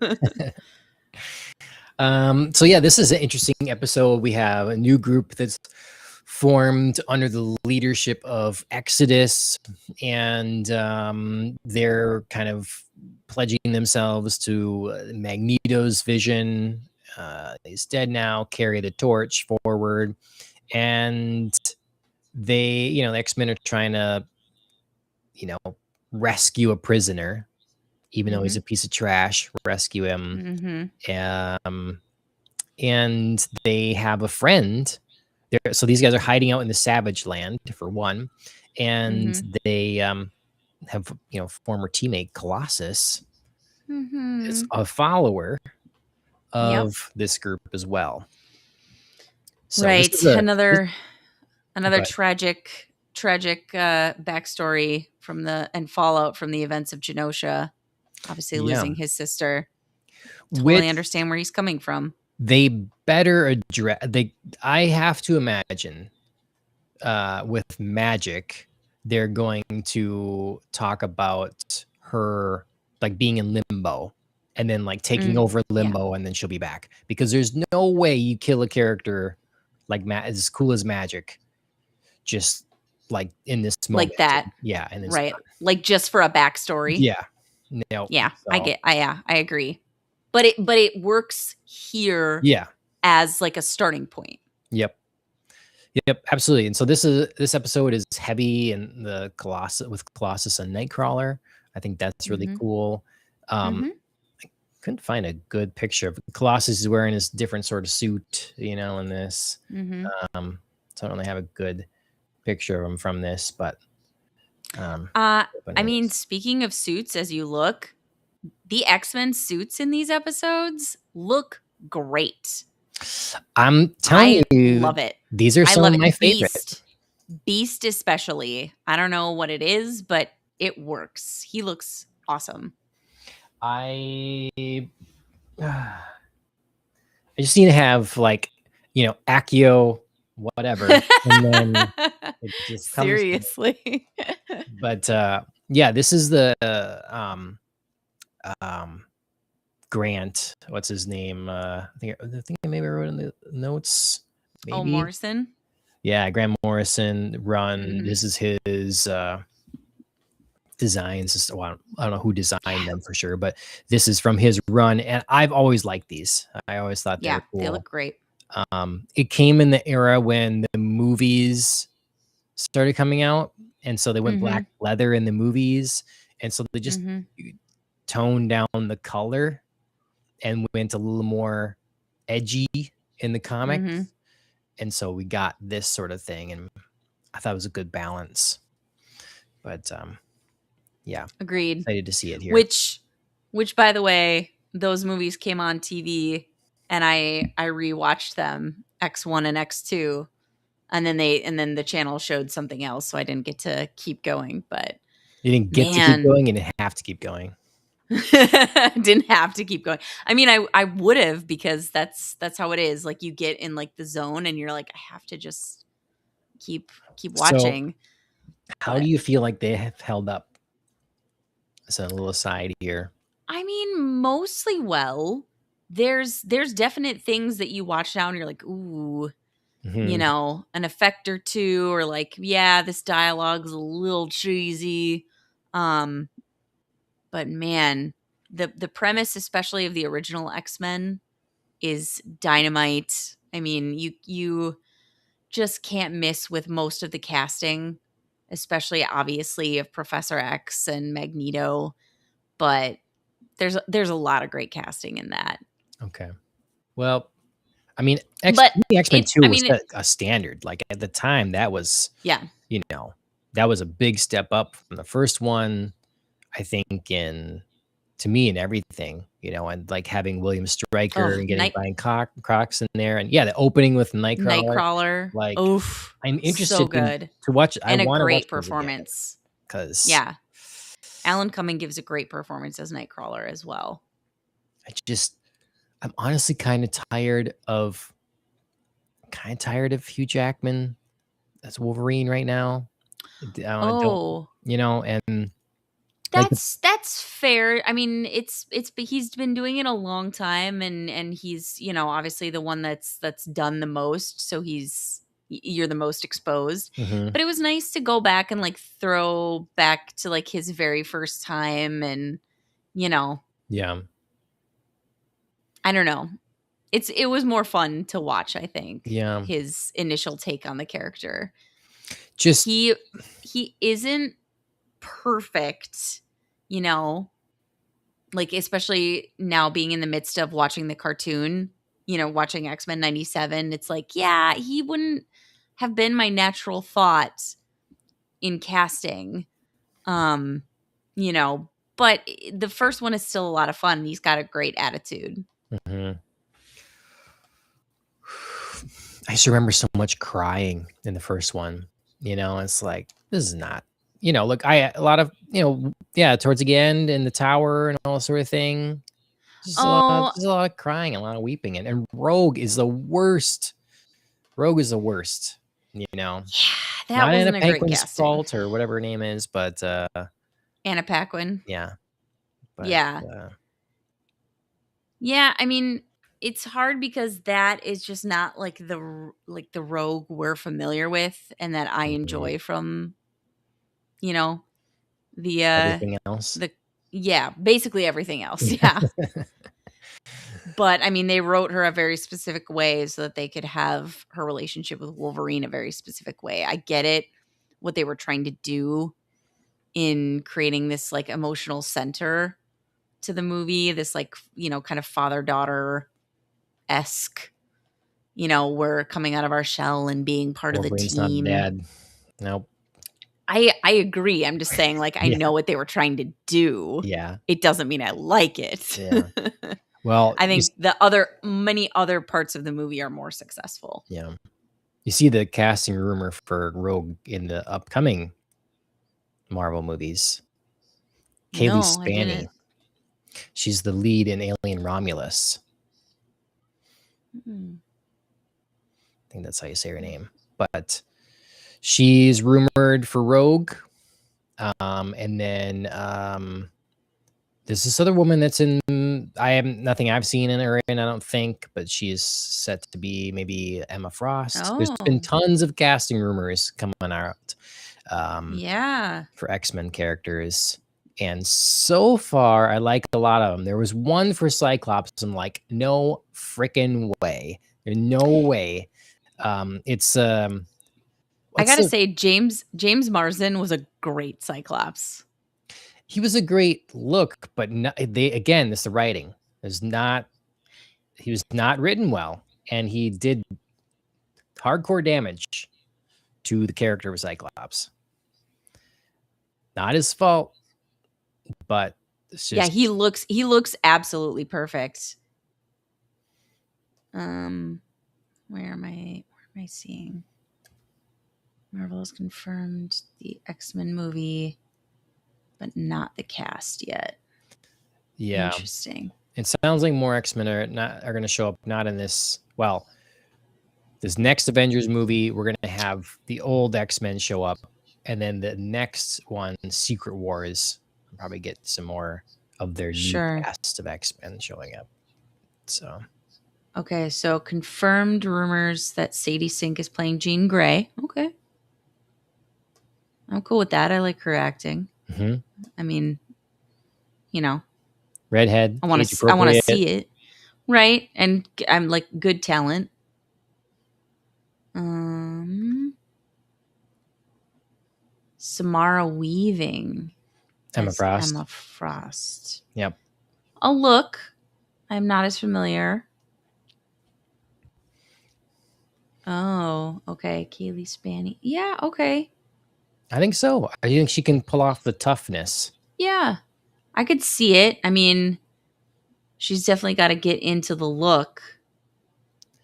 So yeah, this is an interesting episode. We have a new group that's formed under the leadership of Exodus, and they're kind of pledging themselves to Magneto's vision. He's dead now. Carry the torch forward, and the X-Men are trying to, rescue a prisoner, even though he's a piece of trash. Rescue him. And they have a friend there. So these guys are hiding out in the Savage Land for one, and they have former teammate Colossus is a follower of this group as well. So right, this is another tragic backstory and fallout from the events of Genosha. Obviously, losing his sister. Totally understand where he's coming from. They better address. I have to imagine with Magic, they're going to talk about her like being in limbo and then like taking over limbo and then she'll be back, because there's no way you kill a character like as cool as Magic just like in this moment. Like that. Yeah. And right. Like just for a backstory. Yeah. No. Yeah. So. I agree. But it works here. Yeah. As like a starting point. Yep. Absolutely. And so this episode is heavy and the Colossus and Nightcrawler. I think that's really cool. I couldn't find a good picture of Colossus is wearing this different sort of suit, in this. So I don't really have a good picture of him from this, but I mean, speaking of suits, as you look, the X-Men suits in these episodes look great. I'm telling you, love it. These are some of my favorite. Beast especially. I don't know what it is, but it works. He looks awesome. I just need to have like, Accio, whatever. And then it just comes seriously. But yeah, this is the Grant. What's his name? I think I maybe wrote in the notes. Maybe. Oh, Morrison. Yeah, Grant Morrison run. This is his designs. Well, I don't know who designed them for sure, but this is from his run, and I've always liked these. I always thought they were cool. They look great. It came in the era when the movies started coming out, and so they went black leather in the movies, and so they just toned down the color and went a little more edgy in the comics. And so we got this sort of thing, and I thought it was a good balance. But yeah, agreed. Excited to see it here. Which by the way, those movies came on TV, and I rewatched them, X1 and X2, and then the channel showed something else, so I didn't get to keep going. But you didn't get to keep going, and didn't have to keep going. Didn't have to keep going. I mean, I would have, because that's how it is. Like you get in like the zone and you're like, I have to just keep watching. So, how do you feel like they have held up? As a little aside here. I mean, mostly well. there's definite things that you watch now and you're like, ooh, you Mhm. know, an effect or two, or like, yeah, this dialogue's a little cheesy. Um, but man, the premise, especially of the original X-Men, is dynamite. I mean, you just can't miss with most of the casting, especially obviously of Professor X and Magneto. But there's a lot of great casting in that. Okay. Well, I mean, But X-Men it, 2 I was mean, it, a standard. Like, at the time, that was, yeah, you know, that was a big step up from the first one, I think, in to me, in everything, and, like, having William Stryker oh, and getting Brian Cox in there, and, yeah, the opening with Nightcrawler, Nightcrawler, like, oof, I'm so interested in good, to watch I and a wanna watch great those again performance. 'cause Yeah, Alan Cumming gives a great performance as Nightcrawler as well. I just I'm honestly kinda tired of Hugh Jackman as Wolverine right now. I don't Oh, and, like, the that's fair. I mean, it's but he's been doing it a long time, and he's, obviously the one that's done the most, so you're the most exposed. Mhm. But it was nice to go back and like throw back to like his very first time, and you know, Yeah. I don't know. It was more fun to watch, I think, Yeah. his initial take on the character. Just He isn't perfect, you know, like, especially now being in the midst of watching the cartoon, watching X-Men 97, it's like, yeah, he wouldn't have been my natural thought in casting. Um, you know, but the first one is still a lot of fun. He's got a great attitude. Mhm. I just remember so much crying in the first one, it's like, this is not look, I a lot of, yeah, towards the end in the tower and all sort of thing, Oh, just a lot of crying, a lot of weeping, and Rogue is the worst. Rogue is the worst, you know? yeah, that Not Anna wasn't a great Paquin's casting. fault or whatever her name is, but, Anna Paquin. yeah, but, Yeah. Yeah, I mean, it's hard because that is just not like like the Rogue we're familiar with and that I mhm, enjoy from, you know, the everything else. the yeah, basically everything else. Yeah. Yeah. But I mean, they wrote her a very specific way so that they could have her relationship with Wolverine a very specific way. I get it, what they were trying to do in creating this like emotional center to the movie, this like, kind of father-daughter esque, we're coming out of our shell and being part of the Wolverine's not team. dad. Nope. I agree. I'm just saying, like, I Yeah, know what they were trying to do. yeah, It doesn't mean I like it. yeah. Well, I think the many other parts of the movie are more successful. yeah. You see the casting rumor for Rogue in the upcoming Marvel movies. Kaylee No, I Spaney. didn't. She's the lead in Alien Romulus. Mm. I think that's how you say her name. But she's rumored for Rogue. And then there's this other woman that's in. I have nothing I've seen in her, and I don't think, but she is set to be maybe Emma Frost. There's been Oh, tons of casting rumors coming out yeah. for X-Men characters, and so far I like a lot of them. There was one for Cyclops. I'm like, no freaking way. There's no way. It's I what's gotta the say, James Marsden was a great Cyclops. he was a great look, but they again, it's the writing. There's not he was not written well, and he did hardcore damage to the character of Cyclops. Not his fault, but it's Yeah, just he looks absolutely perfect. Um, where am I seeing? Marvel has confirmed the X-Men movie, but not the cast yet. yeah. Interesting. It sounds like more X-Men are going to show up not in this. Well, this next Avengers movie, we're going to have the old X-Men show up, and then the next one, Secret Wars, we'll probably get some more of their new Sure. cast of X-Men showing up. So Okay, so confirmed rumors that Sadie Sink is playing Jean Grey. Okay. I'm cool with that. I like her acting. mhm. I mean, you know, Redhead, age I want to appropriate. see it. Right? And I'm like good talent. Um Samara Weaving Emma as Frost. Emma Frost. Yep. A look. I'm not as familiar. Oh, okay. Kaylee Spanny. Yeah, okay. I think so. I think she can pull off the toughness. Yeah. I could see it. I mean, she's definitely got to get into the look,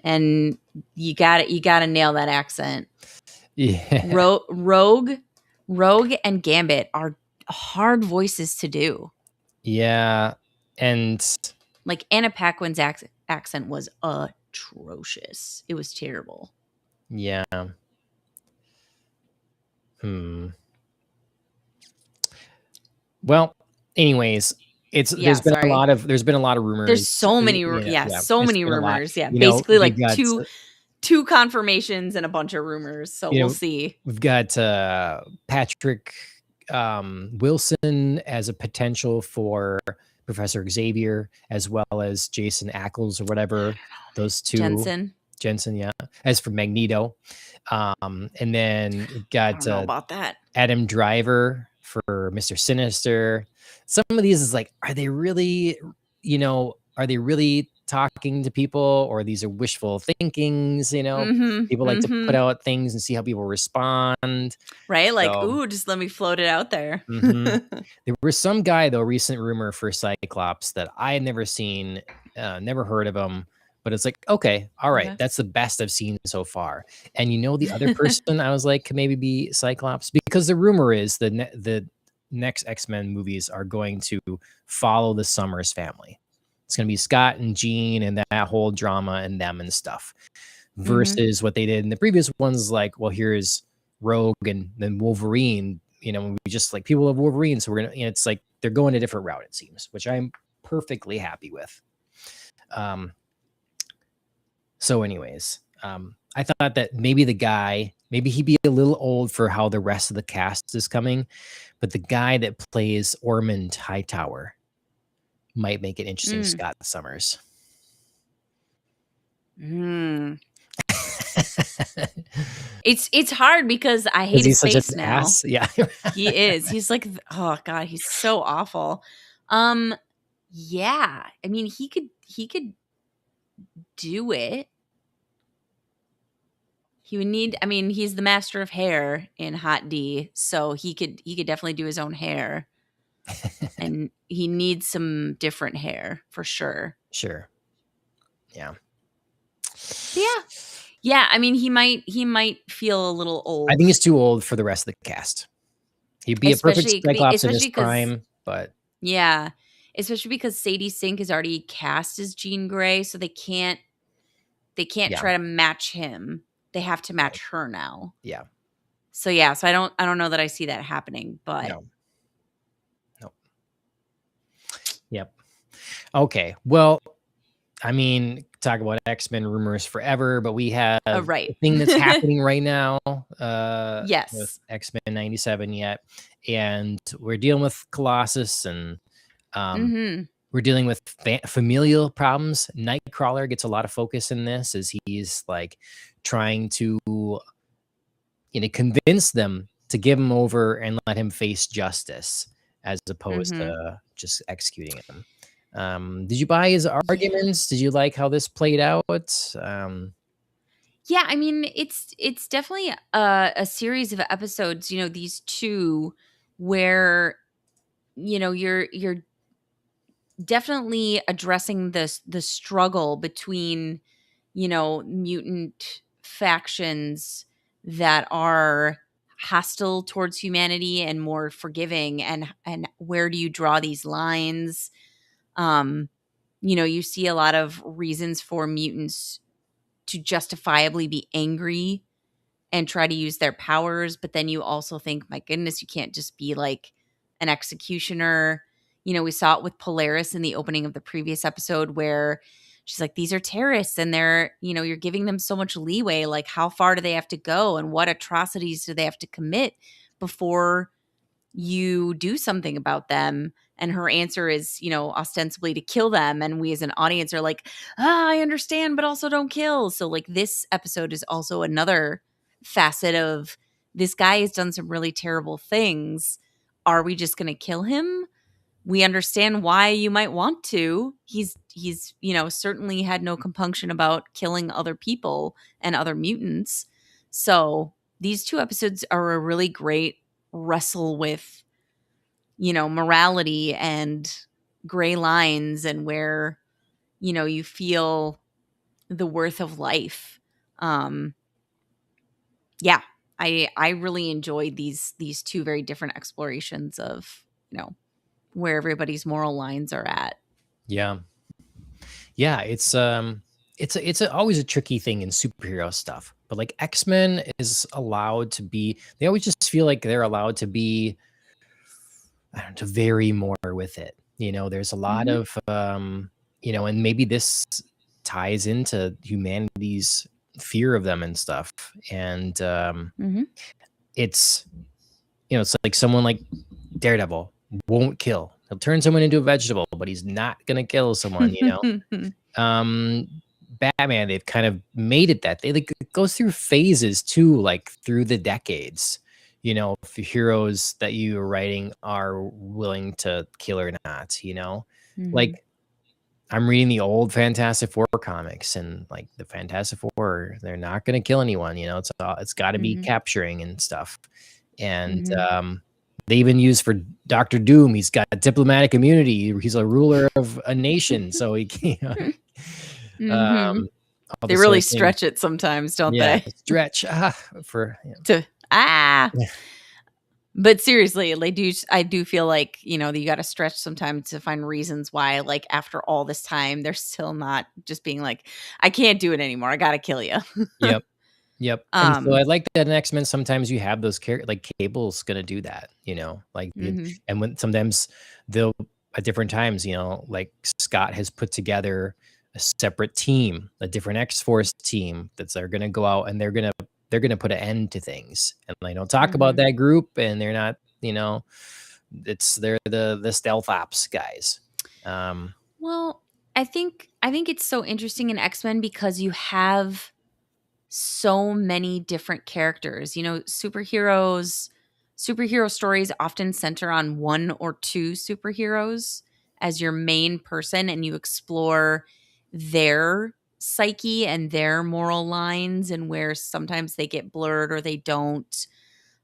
and you got to nail that accent. Yeah. Rogue and Gambit are hard voices to do. Yeah. And Like Anna Paquin's accent was atrocious. It was terrible. yeah. Well, anyways, Yeah, sorry. there's been a lot of rumors. There's so many Yeah, so there's many been a lot. rumors. Yeah, You know, basically we've like got two confirmations and a bunch of rumors. So you we'll know, see. we've got Patrick Wilson as a potential for Professor Xavier, as well as Jason Ackles or whatever. Those two, Jensen. Jensen, yeah. As for Magneto, and then we've I got don't know about that. Adam Driver for Mr. Sinister. Some of these is like, are they really, are they really talking to people, or these are wishful thinkings? Mhm. People like to put Mhm. out things and see how people respond. Right? Like, So, ooh, just let me float it out there. mhm. There was some guy though, recent rumor for Cyclops that I had never seen, never heard of him, but it's like, okay, all right, Okay. that's the best I've seen so far. And the other person I was like could maybe be Cyclops, because the rumor is the next X-Men movies are going to follow the Summers family. It's going to be Scott and Jean and that whole drama and them and stuff, Mhm. versus what they did in the previous ones. Like, well, here's Rogue and then Wolverine. We just like people love Wolverine, so we're gonna. It's like they're going a different route, it seems, which I'm perfectly happy with. So, anyways, I thought that maybe maybe he'd be a little old for how the rest of the cast is coming, but the guy that plays Ormond Hightower might make an interesting Mm. Scott Summers. Mm. It's hard because I hate Is he his such an face now. ass? Yeah. He is. He's like, oh god, he's so awful. Yeah. I mean, he could do it. He would need, I mean, he's the master of hair in Hot D, so he could definitely do his own hair. And he needs some different hair for sure. Sure. Yeah. But yeah. Yeah, I mean, he might feel a little I think old. he's too old for the rest of the cast. He'd be a perfect Cyclops in his Especially because prime, but yeah, especially because Sadie Sink is already cast as Jean Grey, so they can't yeah, try to match him. They have to right. match her now. Yeah. So yeah, so I don't know that I see that happening, but No. No. Yep. Okay. Well, I mean, talk about X-Men rumors forever, but we have right. the thing that's happening right now with Yes. X-Men 97 yet. And we're dealing with Colossus, and um, Mhm. we're dealing with familial problems. Nightcrawler gets a lot of focus in this as he's like trying to convince them to give him over and let him face justice, as opposed Mhm. to just executing him. Did you buy his Yeah. arguments? Did you like how this played out? Yeah, I mean, it's definitely a series of episodes, these two where you're definitely addressing the struggle between mutant factions that are hostile towards humanity and more forgiving, and where do you draw these lines. um you see a lot of reasons for mutants to justifiably be angry and try to use their powers, but then you also think, my goodness, you can't just be like an executioner. We saw it with Polaris in the opening of the previous episode, where she's like, these are terrorists and they're, you're giving them so much leeway. Like, how far do they have to go and what atrocities do they have to commit before you do something about them? And her answer is, ostensibly to kill them. And we as an audience are like, I understand, but also don't kill. So, like, this episode is also another facet of this guy has done some really terrible things. Are we just going to kill him? We understand why you might want to. He's certainly had no compunction about killing other people and other mutants. So these two episodes are a really great wrestle with, morality and gray lines and where, you feel the worth of life. Yeah, I really enjoyed these two very different explorations of, where everybody's moral lines are at. Yeah. Yeah, it's always a tricky thing in superhero stuff. But like X-Men is allowed to be, they always just feel like they're allowed to be, I don't know, to vary more with it. There's a lot Mhm. of and maybe this ties into humanity's fear of them and stuff. And Mhm. it's it's like someone like Daredevil won't kill. He'll turn someone into a vegetable, but he's not gonna kill someone. Um, Batman, they've kind of made it that they like it goes through phases too, like through the decades. If the heroes that you are writing are willing to kill or not. Mhm. Like I'm reading the old Fantastic Four comics, and like the Fantastic Four, they're not gonna kill anyone. It's got to be Mhm. capturing and stuff. And Mhm. they even use for Doctor Doom. He's got diplomatic immunity. He's a ruler of a nation, so he can't. Mhm. All They this sort really of thing. stretch it sometimes, don't Yeah, they? stretch for To yeah. But seriously, I do feel like, that you gotta stretch sometimes to find reasons why, like, after all this time, they're still not just being like, "I can't do it anymore. I gotta kill you." Yep. Yep. And so Um I like that in X-Men sometimes you have those like Cable's gonna do that, like Mhm. and when sometimes they'll at different times, like Scott has put together a separate team, a different X-Force team they're gonna go out and they're gonna put an end to things. And they don't talk about Mhm. that group and they're not, they're the stealth ops guys. Um Well, I think it's so interesting in X-Men because you have so many different characters. Superhero stories often center on one or two superheroes as your main person, and you explore their psyche and their moral lines and where sometimes they get blurred or they don't.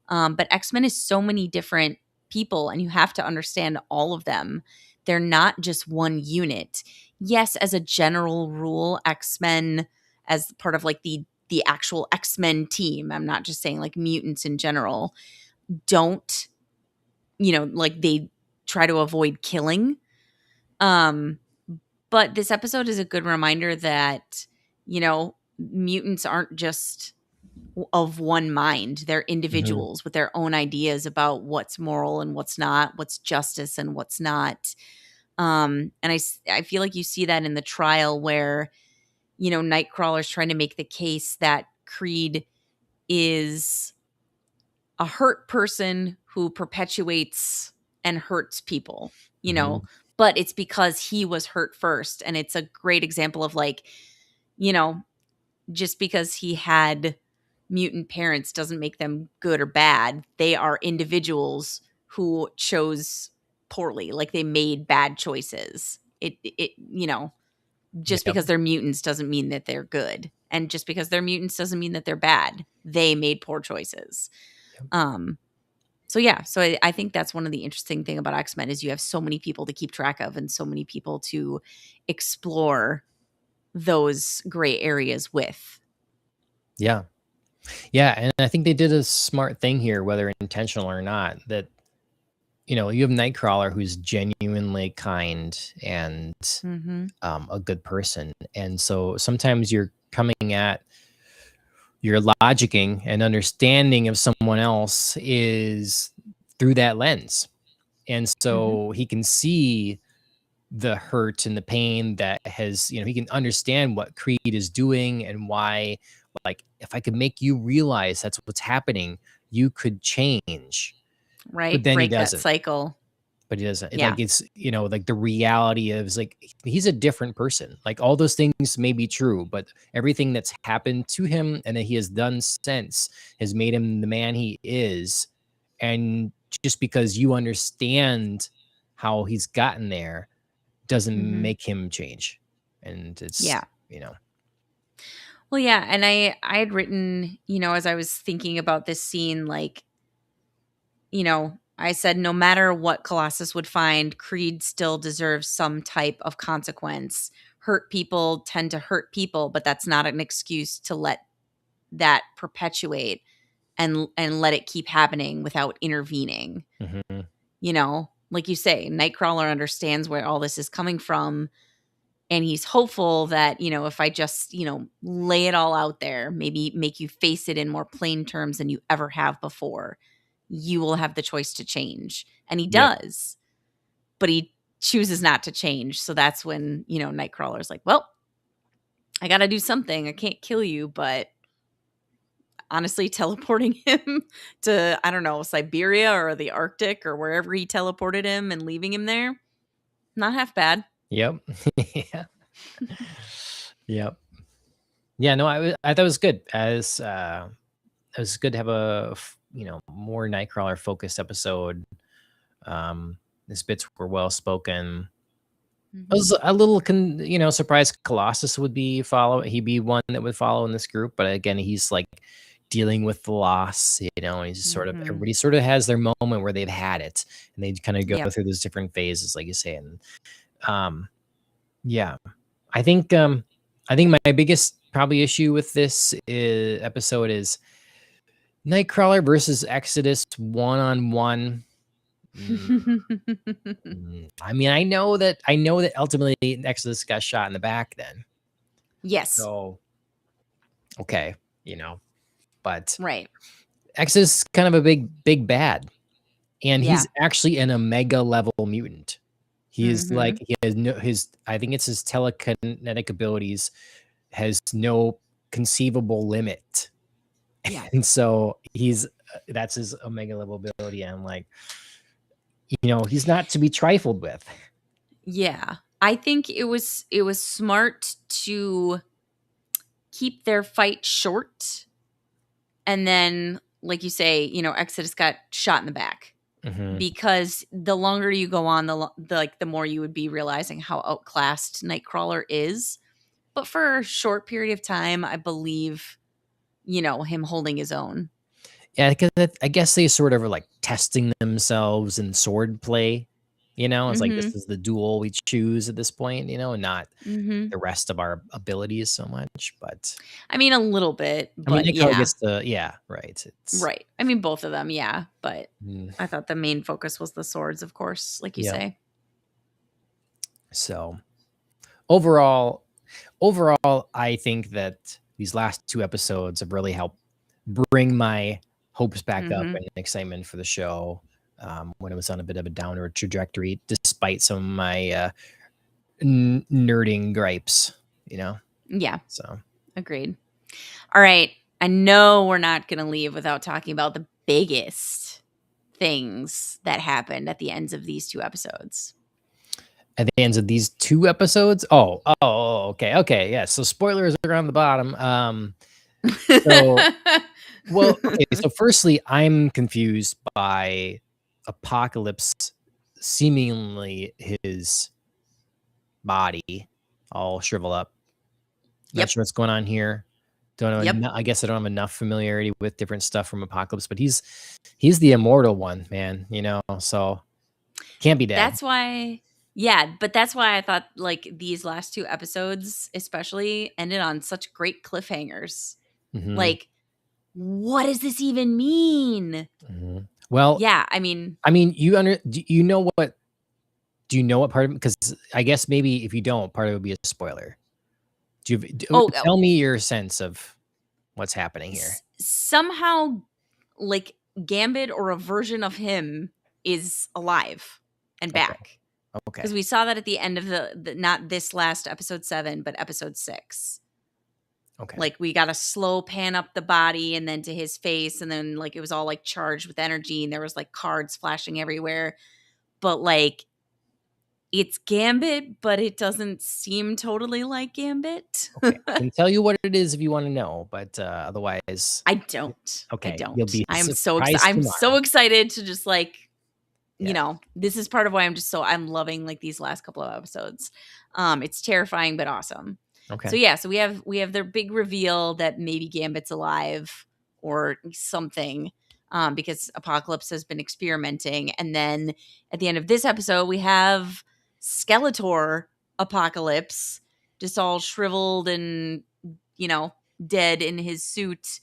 But X-Men is so many different people, and you have to understand all of them. They're not just one unit. Yes, as a general rule, X-Men, as part of like the actual X-Men team, I'm not just saying like mutants in general, don't, like they try to avoid killing. Um, but this episode is a good reminder that, mutants aren't just of one mind. They're mhm. individuals with their own ideas about what's moral and what's not, what's justice and what's not. And I feel like you see that in the trial where, Nightcrawler's trying to make the case that Creed is a hurt person who perpetuates and hurts people, Mhm. but it's because he was hurt first. And it's a great example of like, you know, just because he had mutant parents doesn't make them good or bad. They are individuals who chose poorly, like they made bad choices. Just Yep. because they're mutants doesn't mean that they're good. And just because they're mutants doesn't mean that they're bad. They made poor choices. Yep. Um so yeah, so I think that's one of the interesting thing about X-Men is you have so many people to keep track of and so many people to explore those gray areas with. Yeah. Yeah, and I think they did a smart thing here, whether intentional or not, that you have Nightcrawler who's genuinely kind and Mhm. a good person. And so sometimes you're coming at your logicking and understanding of someone else is through that lens. And Mhm. so he can see the hurt and the pain that has, he can understand what Creed is doing and why, like, if I could make you realize that's what's happening, you could change. But Right? then he Break that doesn't. cycle. But he doesn't. Yeah. It's, like the reality of is like he's a different person. Like all those things may be true, but everything that's happened to him and that he has done since has made him the man he is. And just because you understand how he's gotten there doesn't Mhm. make him change. And it's, Yeah. Well, yeah, and I had written, as I was thinking about this scene, like, I said no matter what Colossus would find, Creed still deserves some type of consequence. Hurt people tend to hurt people, but that's not an excuse to let that perpetuate and let it keep happening without intervening. Mhm. Like you say, Nightcrawler understands where all this is coming from. And he's hopeful that, if I just, lay it all out there, maybe make you face it in more plain terms than you ever have before, you will have the choice to change. And he Yep. does, but he chooses not to change. So that's when, Nightcrawler's like, well, I got to do something. I can't kill you, but honestly, teleporting him to, I don't know, Siberia or the Arctic or wherever he teleported him and leaving him there, not half bad. Yep. Yeah. Yep. Yeah, no, I thought it was good. It was good to have more Nightcrawler focused episode. His bits were well spoken. I Mhm. was a little surprised Colossus he'd be one that would follow in this group, but again, he's like dealing with the loss, and he's sort of Mhm. everybody sort of has their moment where they've had it and they kind of go Yep. through those different phases, like you say. And um yeah. I think my biggest probably issue with this episode is Nightcrawler versus Exodus one on one. I mean, I know that ultimately Exodus got shot in the back then. Yes. So, okay, but Right. Exodus is kind of a big bad, and he's Yeah. actually an Omega level mutant. He is like Mhm. he has no his I think it's his telekinetic abilities has no conceivable limit. Yeah. And so that's his Omega level ability. And I'm like, he's not to be trifled with. Yeah. I think it was smart to keep their fight short, and then like you say, Exodus got shot in the back, Mhm. because the longer you go on, the more you would be realizing how outclassed Nightcrawler is. But for a short period of time, I believe, him holding his own. Yeah, because I guess they sort of are like testing themselves in sword play. It's like this Mhm. is the duel we choose at this point, and not Mhm. the rest of our abilities so much. But I mean, a little bit, I mean, but Nightcrawler yeah. gets the yeah, right. It's Right. I mean, both of them, yeah, but mm, I thought the main focus was the swords, of course, like you yeah. say. So overall, I think that these last two episodes have really helped bring my hopes back up Mhm. and excitement for the show, when it was on a bit of a downward trajectory, despite some of my nerding gripes, you know? Yeah, So, agreed. All right. I know we're not going to leave without talking about the biggest things that happened at the ends of these two episodes. at the ends of these two episodes, okay, yeah. So spoilers are on the bottom. So Well, okay, so firstly, I'm confused by Apocalypse seemingly his body all shrivel up. Not Yep. sure what's going on here. Don't Yep. know. I guess I don't have enough familiarity with different stuff from Apocalypse, but he's the immortal one, man. So can't be dead. That's why, yeah, but that's why I thought like these last two episodes especially ended on such great cliffhangers. Hmm. Like, what does this even mean? Hmm. Well, Yeah, I mean, I mean, do you know what? Do you know what part of? Because I guess maybe if you don't, part of it would be a spoiler. oh, Tell me your sense of what's happening here? somehow, like, Gambit or a version of him is alive and Okay. back. Okay. Because we saw that at the end of the not this last episode 7, but episode 6. Okay. Like, we got a slow pan up the body and then to his face, and then, like, it was all, like, charged with energy, and there was, like, cards flashing everywhere. But, like, it's Gambit, but it doesn't seem totally like Gambit. Okay. I can tell you what it is if you want to know, but otherwise, I don't. I okay, you'll don't. be surprised I'm so tomorrow. excited to just, like, Yeah. this is part of why I'm loving, like, these last couple of episodes. It's terrifying but awesome. Okay. So yeah, so we have their big reveal that maybe Gambit's alive or something, because Apocalypse has been experimenting, and then at the end of this episode, we have Skeletor Apocalypse, just all shriveled and dead in his suit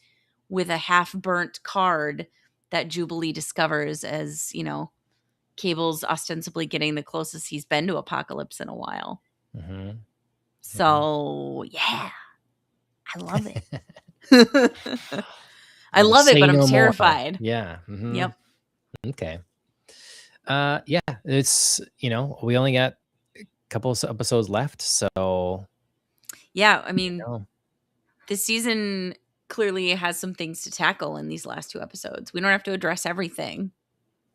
with a half burnt card that Jubilee discovers as Cable's ostensibly getting the closest he's been to Apocalypse in a while. Mm-hmm. So, yeah, I love it. I I will love it, say but I'm no more. terrified. Yeah. Mm-hmm. Yep. Okay. Yeah, it's, we only got a couple of episodes left, so Yeah, I mean, know, this season clearly has some things to tackle in these last 2 episodes. We don't have to address everything,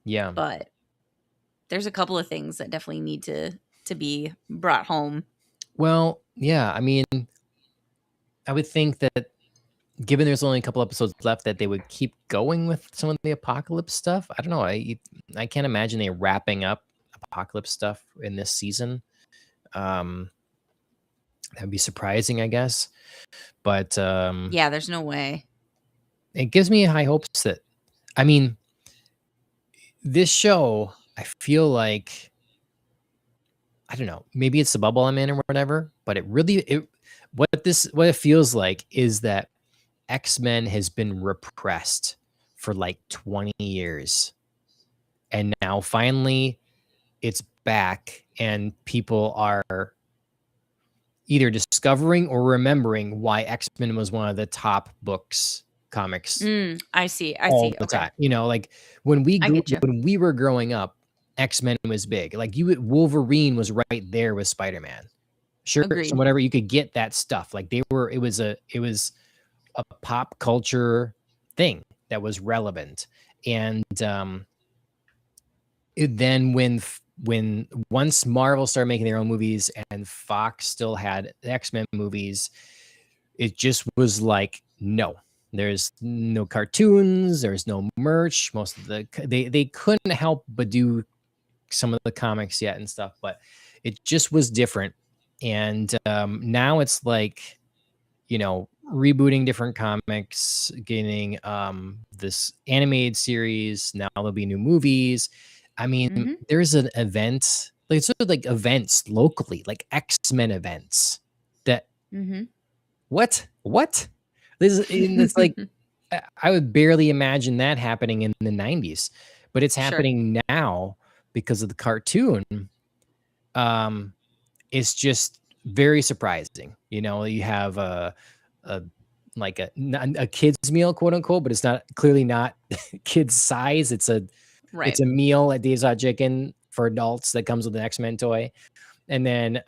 yeah. but there's a couple of things that definitely need to be brought home. Well, yeah, I mean, I would think that given there's only a couple episodes left, that they would keep going with some of the Apocalypse stuff. I don't know. I can't imagine they wrapping up Apocalypse stuff in this season. That would be surprising, I guess. But Yeah, there's no way. it gives me high hopes that, I mean, this show, I feel like, I don't know, maybe it's the bubble I'm in or whatever, but what it feels like is that X-Men has been repressed for like 20 years. And now finally it's back and people are either discovering or remembering why X-Men was one of the top comics I see. all the Okay. time. Like when I get you. when we were growing up, X-Men was big. Like Wolverine was right there with Spider-Man. Sure. Agreed. So whatever, you could get that stuff. Like it was a pop culture thing that was relevant. And then when once Marvel started making their own movies and Fox still had X-Men movies, it just was like, no, there's no cartoons, there's no merch. Most of they couldn't help but do some of the comics yet and stuff, but it just was different. And now it's like, rebooting different comics, getting this animated series. Now there'll be new movies. I mean, there's an event, like sort of like events locally, like X-Men events that what? It's like, I would barely imagine that happening in the 90s, but it's happening now because of the cartoon. It's just very surprising. You have a kid's meal, quote unquote, but it's clearly not kids size. It's a meal at Dave's Hot Chicken for adults that comes with an X-Men toy. And then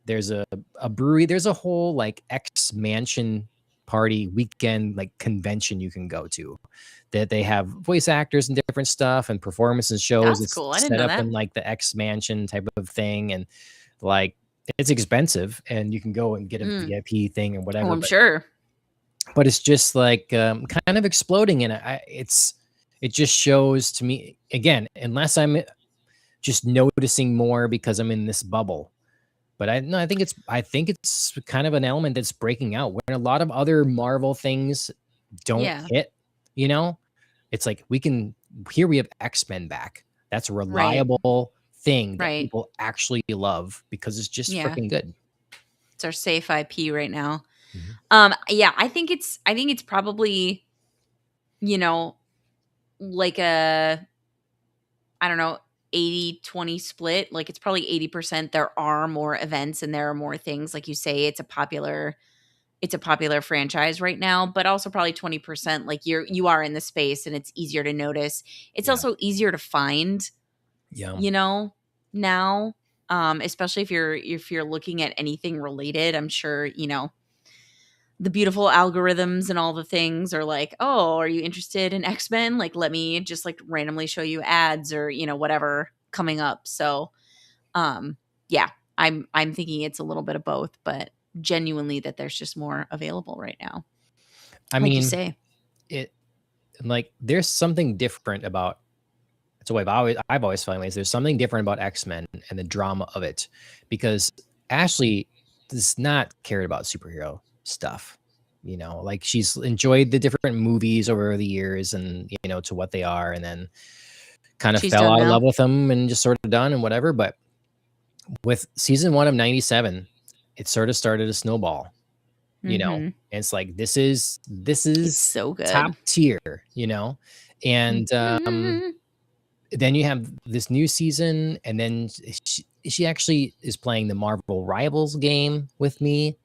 there's a brewery. There's a whole like X Mansion party weekend, like convention you can go to, that they have voice actors and different stuff and performances, shows. That's cool. I It's didn't set know up that. in like the X Mansion type of thing, and like it's expensive, and you can go and get a VIP thing or whatever. Oh, I'm sure. But it's just like kind of exploding, and it just shows to me again, unless I'm just noticing more because I'm in this bubble. But I think it's kind of an element that's breaking out when a lot of other Marvel things don't hit. It's like we have X-Men back. That's a reliable thing that people actually love because it's just freaking good. It's our safe IP right now. Yeah, I think it's probably, like a, I don't know, 80-20 split. Like it's probably 80% there are more events and there are more things. Like you say, it's a popular franchise right now, but also probably 20% like you are in the space and it's easier to notice. It's also easier to find, now. especially if you're looking at anything related. I'm sure, the beautiful algorithms and all the things are like, "Oh, are you interested in X-Men? Like, let me just like randomly show you ads or, whatever coming up." So, um, yeah, I'm thinking it's a little bit of both, but genuinely that there's just more available right now. I Like you mean, say. it like there's something different about. So I've always found ways there's something different about X-Men and the drama of it, because Ashley does not care about superhero stuff. Like she's enjoyed the different movies over the years and to what they are, and then kind of She's fell done out of love now. with them and just sort of done and whatever. But with season 1 of 97, it sort of started a snowball, Mhm. and it's like this It's is so top good. tier, and Mhm. then you have this new season, and then she actually is playing the Marvel Rivals game with me,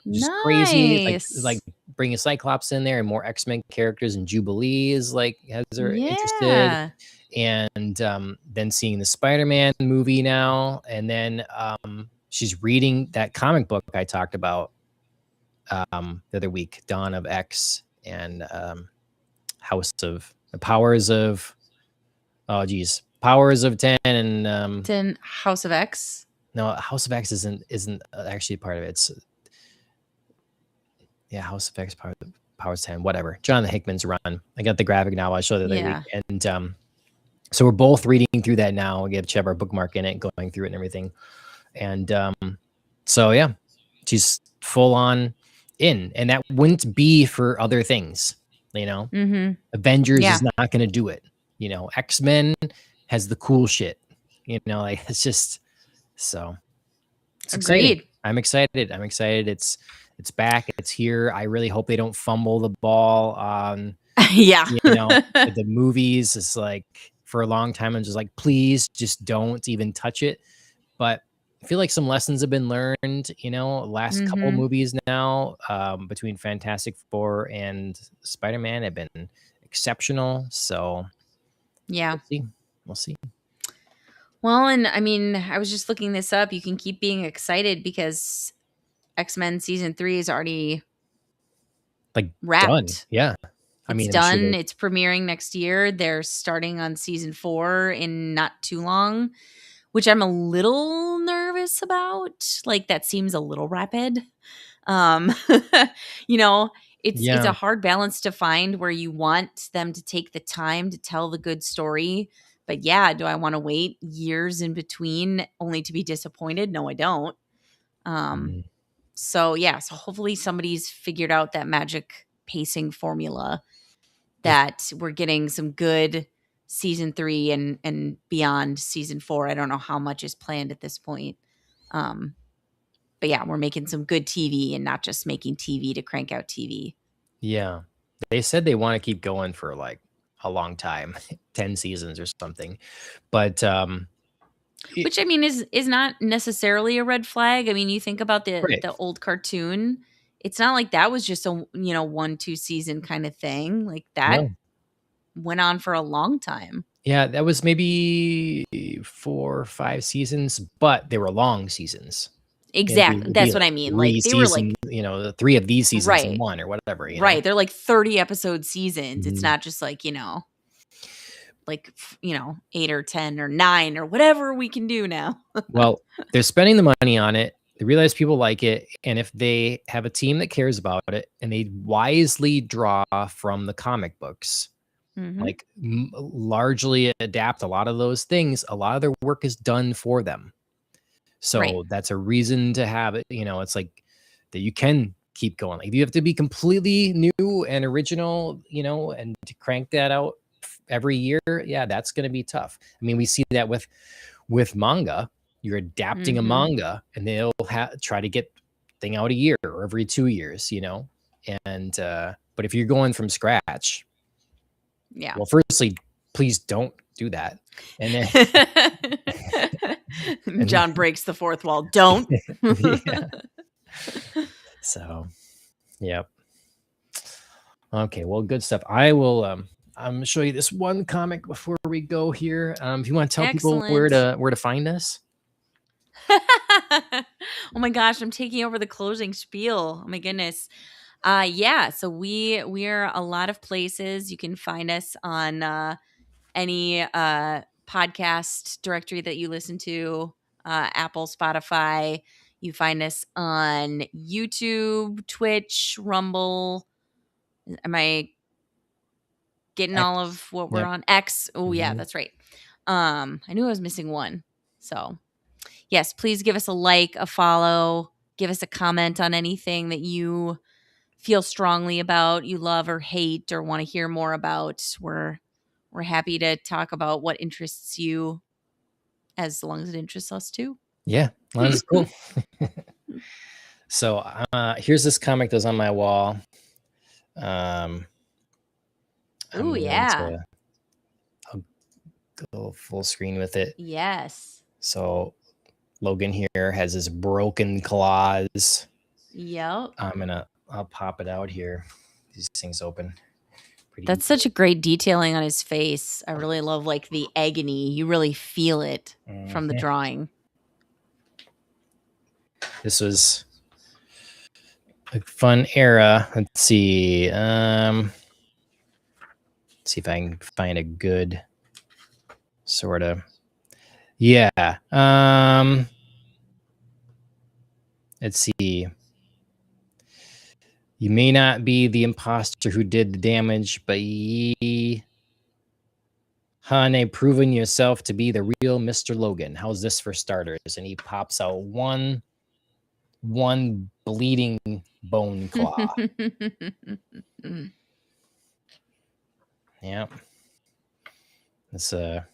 which is crazy. Like Nice. bringing Cyclops in there and more X-Men characters, and Jubilee is like has her interested, Yeah. and then seeing the Spider-Man movie now, and then she's reading that comic book I talked about the other week, Dawn of X, and House of the Powers of Powers of 10, and It's in House of X. no, House of X isn't actually part of it. It's House of X, Powers 10, whatever. Jonathan Hickman's run. I got the graphic novel I showed the other week, Yeah. and so we're both reading through that now. We have our bookmark in it, going through it and everything, and so yeah, she's full on in, and that wouldn't be for other things, Mhm. Avengers Yeah. is not going to do it. X-Men has the cool shit. Like it's just so it's exciting. Agreed. I'm excited. It's back. It's here. I really hope they don't fumble the ball on Yeah. the movies. It's like for a long time I'm just like, please just don't even touch it. But I feel like some lessons have been learned, last couple Mhm. movies now, between Fantastic Four and Spider-Man have been exceptional. So Yeah. we'll see. We'll see. Well, and I mean, I was just looking this up. You can keep being excited because X-Men season 3 is already Like done. wrapped. Yeah. I It's mean, I'm sure done. It's premiering next year. They're starting on season 4 in not too long, which I'm a little nervous about. Like that seems a little rapid. Um, you know, it's yeah. a hard balance to find where you want them to take the time to tell the good story. But yeah, do I want to wait years in between only to be disappointed? No, I don't. Um, Mm. so yeah, so hopefully somebody's figured out that magic pacing formula The that we're getting some good season 3 and beyond season 4. I don't know how much is planned at this point. Um, but yeah, we're making some good TV and not just making TV to crank out TV. Yeah. They said they want to keep going for like a long time, 10 seasons or something. But it, Which I mean is not necessarily a red flag. I mean, you think about right. the old cartoon, it's not like that was just a 1-2 season kind of thing. Like that No. went on for a long time. Yeah, that was maybe 4 or 5 seasons, but they were long seasons. Exactly. It'd be That's what like I mean. 3 Like they were seasons, like the 3 of these seasons in right. one or whatever. Right. They're like 30 episode seasons. It's Mhm. not just like, like 8 or 10 or 9 or whatever we can do now. Well, they're spending the money on it. They realize people like it, and if they have a team that cares about it and they wisely draw from the comic books, Mhm. like largely adapt a lot of those things, a lot of their work is done for them. Right. So that's a reason to have it. It's like that you can keep going. Like you have to be completely new and original, and to crank that out every year. Yeah, that's going to be tough. I mean, we see that with manga. You're adapting a Mhm. manga, and they'll try to get thing out a year or every 2 years, and but if you're going from scratch, Yeah. well, firstly, please don't do that. And then, and John breaks the fourth wall. Don't. yeah. So, yep. Okay, well, good stuff. I will I'm gonna show you this one comic before we go here. If you want to tell people Excellent. where to find us. Oh my gosh, I'm taking over the closing spiel. Oh my goodness. Yeah, so we're a lot of places. You can find us on any podcast directory that you listen to, Apple, Spotify. You find us on YouTube, Twitch, Rumble. Am I getting all X. of what we're Yep. on? X. Oh yeah, Mhm. that's right. I knew I was missing one. So yes, please give us a like, a follow, give us a comment on anything that you feel strongly about, you love or hate or want to hear more about. We're happy to talk about what interests you as long as it interests us too. Yeah, well, that's cool. So here's this comic that's on my wall. Um, Ooh, I'm going yeah. to I'll go full screen with it. Yes. So Logan here has his broken claws. Yep. I'll pop it out here. These things open pretty That's easily. such a great detailing on his face. I really love like the agony. You really feel it from the Mhm. drawing. This was a fun era. Let's see. See if I can find a good sort of. Yeah. Let's see. You may not be the imposter who did the damage, but ye Hane proven yourself to be the real Mr. Logan. How's this for starters? And he pops out one bleeding bone claw. Yeah. That's that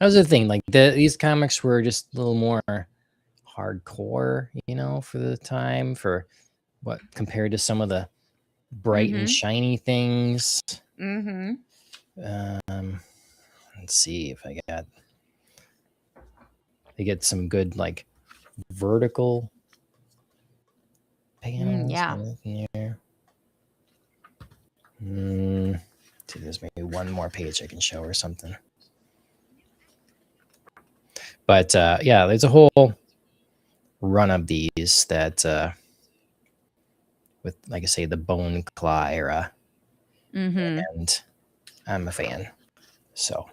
was the thing. Like these comics were just a little more hardcore, for the time, for what compared to some of the bright and shiny things. Mm-hmm. Let's see if I get some good like vertical panels. Yeah. Here. See, there's maybe one more page I can show or something. But yeah, there's a whole run of these that with, like I say, the bone claw era, and I'm a fan. So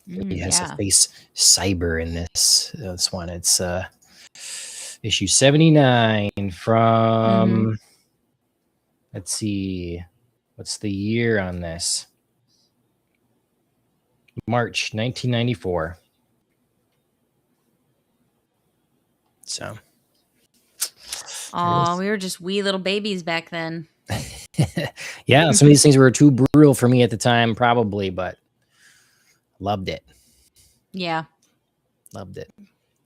he has to Yeah. face Cyber in this one. It's issue 79 from let's see, what's the year on this? March 1994. So Oh, we were just wee little babies back then. yeah, some of these things were too brutal for me at the time, probably, but loved it. Yeah. Loved it.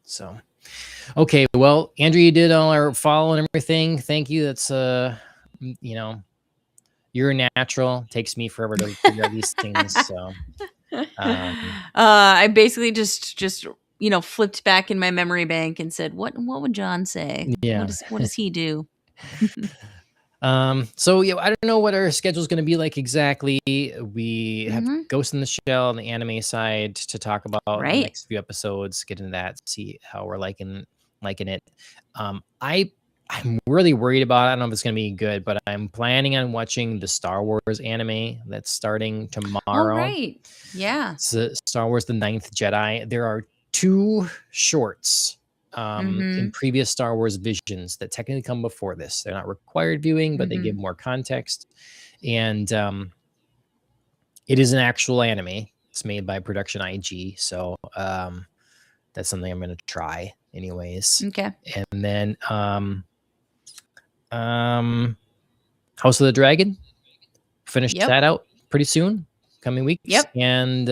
So, okay, well, Andrew, you did all our follow and everything. Thank you. That's you're a natural. Takes me forever to figure out these things. So, I basically just flipped back in my memory bank and said, what would John say? yeah. What does he do? So yeah, I don't know what our schedule is going to be like exactly. We have Ghost in the Shell on the anime side to talk about the Right. next few episodes, get into that, see how we're liking it. I'm really worried about it. I don't know if it's going to be good, but I'm planning on watching the Star Wars anime that's starting tomorrow. Oh, right. Yeah. It's Star Wars: The Ninth Jedi. There are 2 shorts in previous Star Wars visions that technically come before this. They're not required viewing, but they give more context. And it is an actual anime. It's made by Production IG. So that's something I'm going to try anyways. Okay. And then House of the Dragon, finish that out pretty soon, coming weeks. Yep. And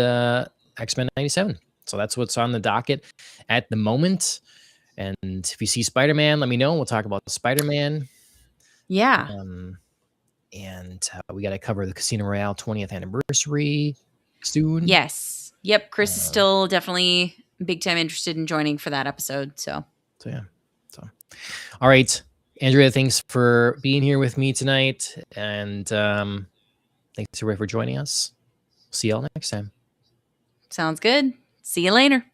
X-Men 97. So that's what's on the docket at the moment. And if you see Spider-Man, let me know. We'll talk about Spider-Man. Yeah. And we got to cover the Casino Royale 20th anniversary soon. Yes. Yep. Chris is still definitely big time interested in joining for that episode. So yeah. So, all right, Andrea, thanks for being here with me tonight. And thanks everybody for joining us. See y'all next time. sounds good. See you later.